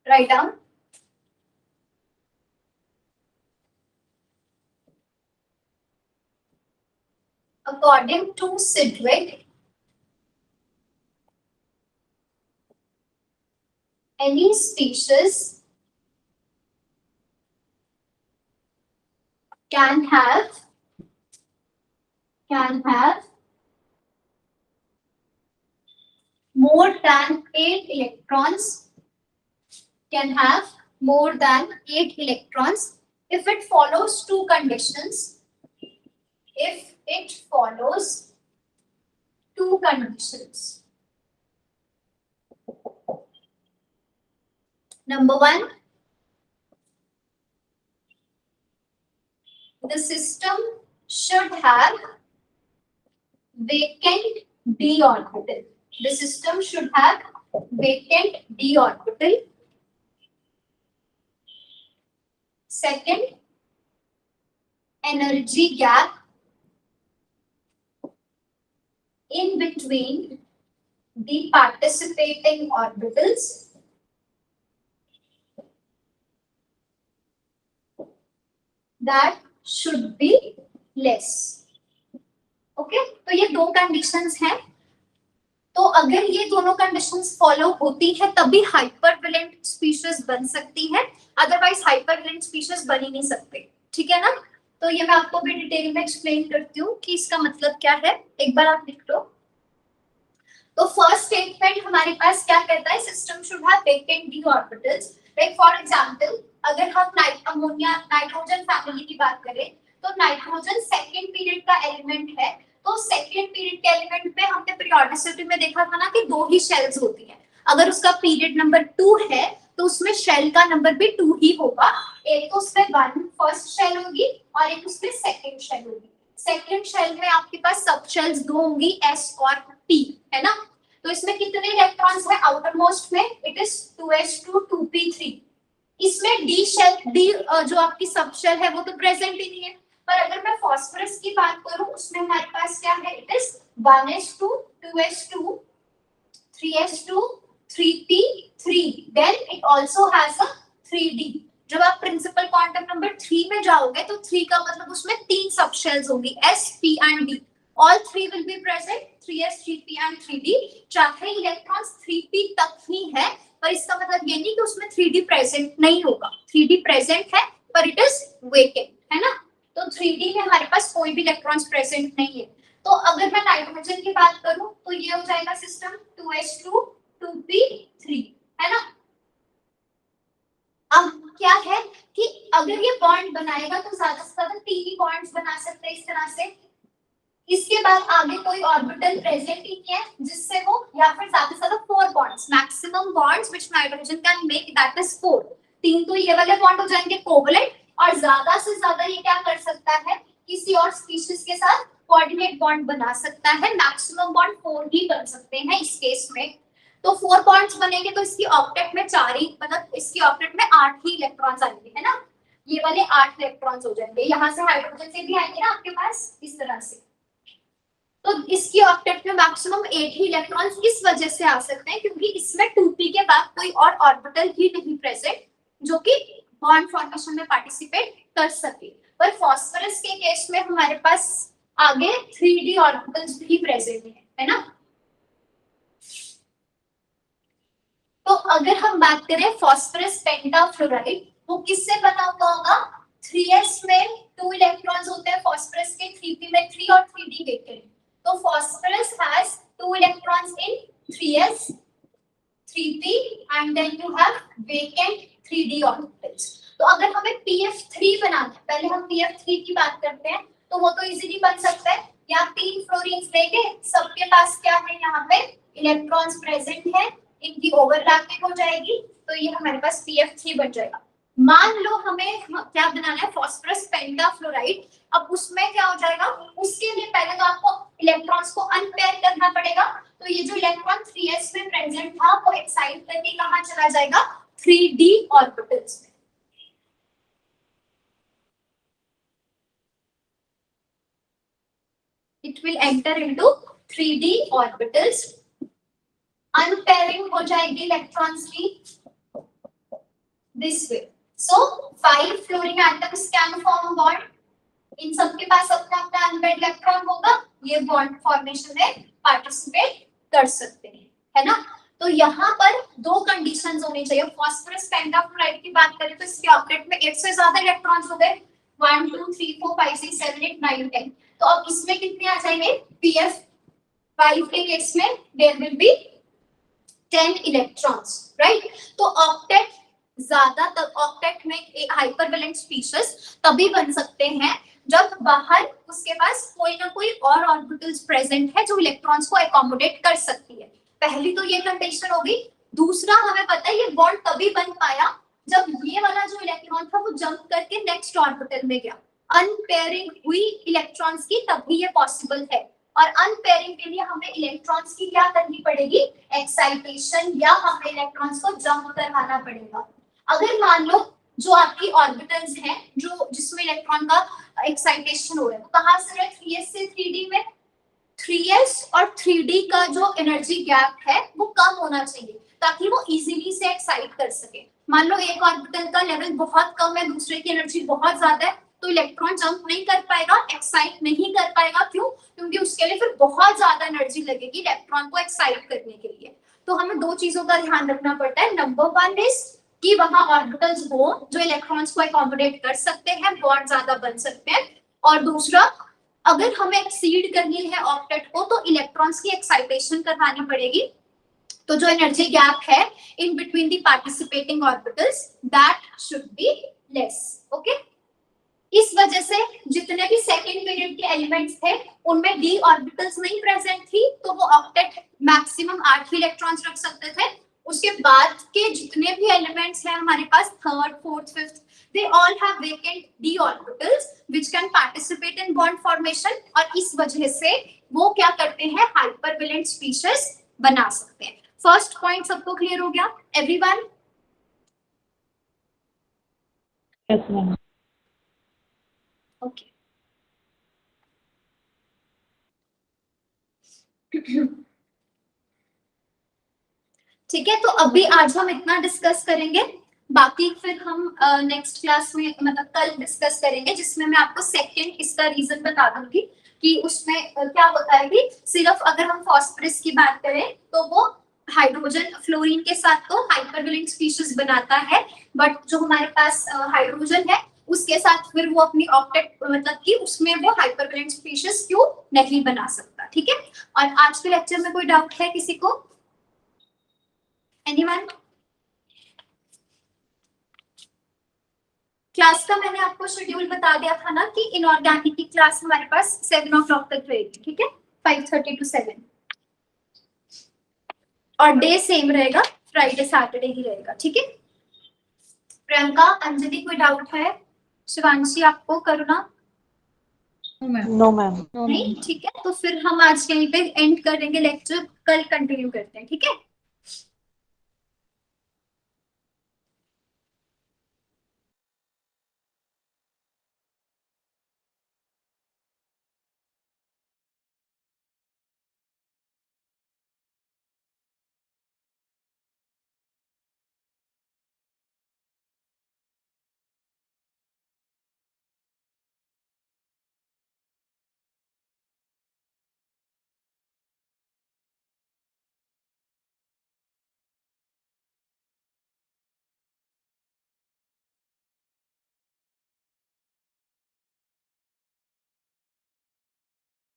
Write down. According to Sedgwick, any species can have more than 8 electrons, can have more than 8 electrons if it follows two conditions. If it follows two conditions. Number one, the system should have vacant d orbital. The system should have vacant d orbital. Second, energy gap in between the participating orbitals that should be less. Okay तो ये दो conditions हैं. तो अगर ये दोनों conditions follow होती है तभी हाइपरवेलेंट स्पीशीज बन सकती है, अदरवाइज हाइपरवेलेंट स्पीशीज बन ही नहीं सकते. ठीक है ना. तो ये मैं आपको भी डिटेल में एक्सप्लेन करती हूँ कि इसका मतलब क्या है. एक बार आप लिख लो. तो फर्स्ट स्टेटमेंट हमारे पास क्या कहता है, system should have vacant d orbitals. Like for example अगर हम अमोनिया नाइट्रोजन फैमिली की बात करें तो नाइट्रोजन सेकंड पीरियड का एलिमेंट है. तो सेकंड पीरियड के एलिमेंट पे हमने पीरियोडिसिटी में देखा था ना कि दो ही शेल्स होती है. अगर उसका पीरियड नंबर 2 है तो उसमें शेल का नंबर भी 2 ही होगा. एक तो उसमें 1 फर्स्ट शेल होगी और एक उसमें सेकंड शेल होगी. सेकंड शेल में आपके पास सब शेल्स दो होंगी s और p, है ना. तो इसमें कितने इलेक्ट्रॉन्स है आउटर मोस्ट में, इट इज 2s2 2p3. इसमें d शेल d जो आपकी सब शेल है वो तो प्रेजेंट ही नहीं है. पर अगर मैं फास्फोरस की बात करूं उसमें हमारे पास क्या है, it is 1s2 2s2 3s2 3p3, then it also has a 3d. जब आप प्रिंसिपल क्वांटम नंबर 3 में जाओगे तो 3 का मतलब उसमें 3 सब शेल्स होंगी s p and d. All 3 will be present, 3s 3p and 3d. चाहे इलेक्ट्रॉन्स 3p तक ही है पर इसका मतलब ये नहीं कि उसमें 3d प्रेजेंट नहीं होगा. 3d प्रेजेंट है पर इट इज वेकेंट, है ना. तो 3d में हमारे पास कोई भी इलेक्ट्रॉन्स प्रेजेंट नहीं है. तो अगर मैं नाइट्रोजन की बात करूं तो ये हो जाएगा सिस्टम 2s2 2p3, है ना. अब क्या है कि अगर ये बॉन्ड बनाएगा तो ज्यादा से ज्यादा 3 ही बॉन्ड्स बना सकते हैं इस तरह से. इसके बाद आगे कोई ऑर्बिटल प्रेजेंट ही नहीं है जिससे वो, या फिर ज्यादा से ज्यादा 4 bonds, maximum bonds which nitrogen can make that is 4. 3 तो ये वाले बॉन्ड हो जाएंगे कोवलेंट और ज्यादा से ज्यादा ये क्या कर सकता है, किसी और स्पीशीज के साथ कोऑर्डिनेट बॉन्ड बना सकता है. मैक्सिमम बॉन्ड 4 ही बन सकते हैं इस केस में. तो 4 बॉन्ड्स बनेंगे तो इसकी ऑक्टेट में 4 ही, मतलब इसकी ऑक्टेट में 8 ही इलेक्ट्रॉन्स आएंगे, है ना. ये वाले 8 इलेक्ट्रॉन्स हो जाएंगे. यहाँ से हाइड्रोजन से भी आएंगे ना आपके पास इस तरह से. तो इसकी ऑक्टेट में मैक्सिमम 8 ही इलेक्ट्रॉन्स इस वजह से आ सकते हैं क्योंकि इसमें 2p के बाद कोई और ऑर्बिटल ही नहीं प्रेजेंट जो कि बॉन्ड फॉर्मेशन में पार्टिसिपेट कर सके. पर फास्फोरस के केस में हमारे पास आगे 3d ऑर्बिटल्स भी प्रेजेंट है ना. तो अगर हम बात करें फास्फोरस पेंटाफ्लोराइड, वो किससे बना हुआ होगा, 3s में 2 इलेक्ट्रॉन्स होते हैं फास्फोरस के, 3p में 3 और 3d वेकेंट. तो phosphorus has 2 electrons in 3s 3p and then you have vacant 3d orbitals. तो अगर हमें pf3 बनाना है, पहले हम pf3 की बात करते हैं, तो वो तो इजीली बन सकता है. यहाँ 3 फ्लोरीन्स लेके सबके पास क्या है, यहाँ पे इलेक्ट्रॉन्स प्रेजेंट है, इनकी ओवरलैपिंग हो जाएगी तो ये हमारे पास PF3 बन जाएगा। मान लो हमें क्या बनाना है, फास्फोरस पेंटाफ्लोराइड। अब उसमें क्या हो जाएगा, उसके लिए पहले तो आपको इलेक्ट्रॉन्स को अनपेयर करना पड़ेगा। तो ये जो इलेक्ट्रॉन 3s में प्रेजेंट था वो एक्साइट करके कहाँ चला जाएगा, 3d ऑर्बिटल्स में। It will enter into 3d orbitals. Unpairing हो जाएगी इलेक्ट्रॉन्स की this way. So 5 fluorine atoms can form bond. इन सबके पास अपना अपना अनपेयर्ड इलेक्ट्रॉन होगा, ये बॉन्ड फॉर्मेशन में पार्टिसिपेट कर सकते हैं, है ना। तो यहाँ पर दो कंडीशंस होनी चाहिए। फास्फोरस पेंटाफ्लोराइड की बात करें तो इसके ऑक्टेट में 1 से ज्यादा इलेक्ट्रॉन्स हो गए, 1 2 3 4 5 6 7 8 9 10। तो अब इसमें कितने आ जाएंगे, PF5 के केस में there will be 10 electrons, right. तो ऑक्टेट ज्यादा, तब ऑक्टेट में एक हाइपरवैलेंट स्पीशीज तभी बन सकते हैं जब बाहर उसके पास कोई ना कोई और ऑर्बिटल्स प्रेजेंट है जो इलेक्ट्रॉन्स को एकोमोडेट कर सकती है। पहली तो ये कंडीशन होगी। दूसरा, हमें पता है ये बॉन्ड तभी बन पाया जब ये वाला जो इलेक्ट्रॉन था वो जंप करके नेक्स्ट ऑर्बिटल में गया। अनपेयरिंग हुई इलेक्ट्रॉन्स की तभी ये पॉसिबल है। और अनपेयरिंग के लिए हमें इलेक्ट्रॉन्स की क्या करनी पड़ेगी, एक्साइटेशन, या हमें इलेक्ट्रॉन्स को जंप करवाना पड़ेगा। अगर मान लो जो आपकी ऑर्बिटल्स हैं जो जिसमें इलेक्ट्रॉन का एक्साइटेशन हो रहा है, तो कहां से रहे, 3s से 3d में। 3s और 3d का जो एनर्जी गैप है वो कम होना चाहिए ताकि वो इजीली से एक्साइट कर सके। मान लो एक ऑर्बिटल का लेवल बहुत कम है, दूसरे की एनर्जी बहुत ज्यादा है, तो इलेक्ट्रॉन जंप नहीं कर पाएगा, एक्साइट नहीं कर पाएगा। क्यों? क्योंकि उसके लिए फिर बहुत ज्यादा एनर्जी लगेगी इलेक्ट्रॉन को एक्साइट करने के लिए। तो हमें दो चीजों का ध्यान रखना पड़ता है। नंबर 1 इज कि वहां ऑर्बिटल्स हो जो इलेक्ट्रॉन्स को एकोमोडेट कर सकते हैं, बॉन्ड ज्यादा बन सकते हैं। और दूसरा, अगर हमें एक्सीड करनी है ऑक्टेट को तो इलेक्ट्रॉन्स की एक्साइटेशन करवानी पड़ेगी। तो जो एनर्जी गैप है in between the participating orbitals that should be less. Okay, इस वजह से जितने भी सेकंड पीरियड के एलिमेंट्स थे उनमें d ऑर्बिटल्स नहीं प्रेजेंट थी, तो वो ऑक्टेट मैक्सिमम 8 इलेक्ट्रॉन्स रख सकते थे। उसके बाद के जितने भी एलिमेंट्स हैं हमारे पास, third fourth fifth, they all have vacant d orbitals which can participate in bond formation, और इस वजह से वो क्या करते हैं, हाइपरवैलेंट स्पीशीज बना सकते हैं। फर्स्ट पॉइंट सबको क्लियर हो गया एवरीवन? Yes ma'am. ओके, ठीक है। तो अभी आज हम इतना डिस्कस करेंगे, बाकी फिर हम नेक्स्ट क्लास में मतलब कल डिस्कस करेंगे, जिसमें मैं आपको सेकंड इसका रीजन बता दूंगी कि उसमें क्या होता है कि सिर्फ अगर हम फास्फोरस की बात करें तो वो हाइड्रोजन फ्लोरीन के साथ तो हाइपरवैलेंट स्पीशीज बनाता है, बट जो हमारे पास हाइड्रोजन है उसके साथ फिर वो अपनी ऑक्टेट मतलब कि उसमें वो हाइपरवैलेंट स्पीशीज क्यों नहीं बना सकता। ठीक है, और आज के लेक्चर में कोई डाउट है किसी को? एनीवन? क्लास का मैंने आपको शेड्यूल बता दिया था ना कि इनऑर्गेनिक की क्लास हमारे पास 7 o'clock तक रहेगी, ठीक है, 5:30 to 7, और डे सेम रहेगा, फ्राइडे सैटरडे ही रहेगा। ठीक है, प्रियंका, अंजलि, कोई डाउट है? शिवांशी, आपको? करुणा? No ma'am. नहीं, ठीक है, तो फिर हम आज यहीं पे एंड करेंगे लेक्चर, कल कंटिन्यू करते हैं। ठीक है।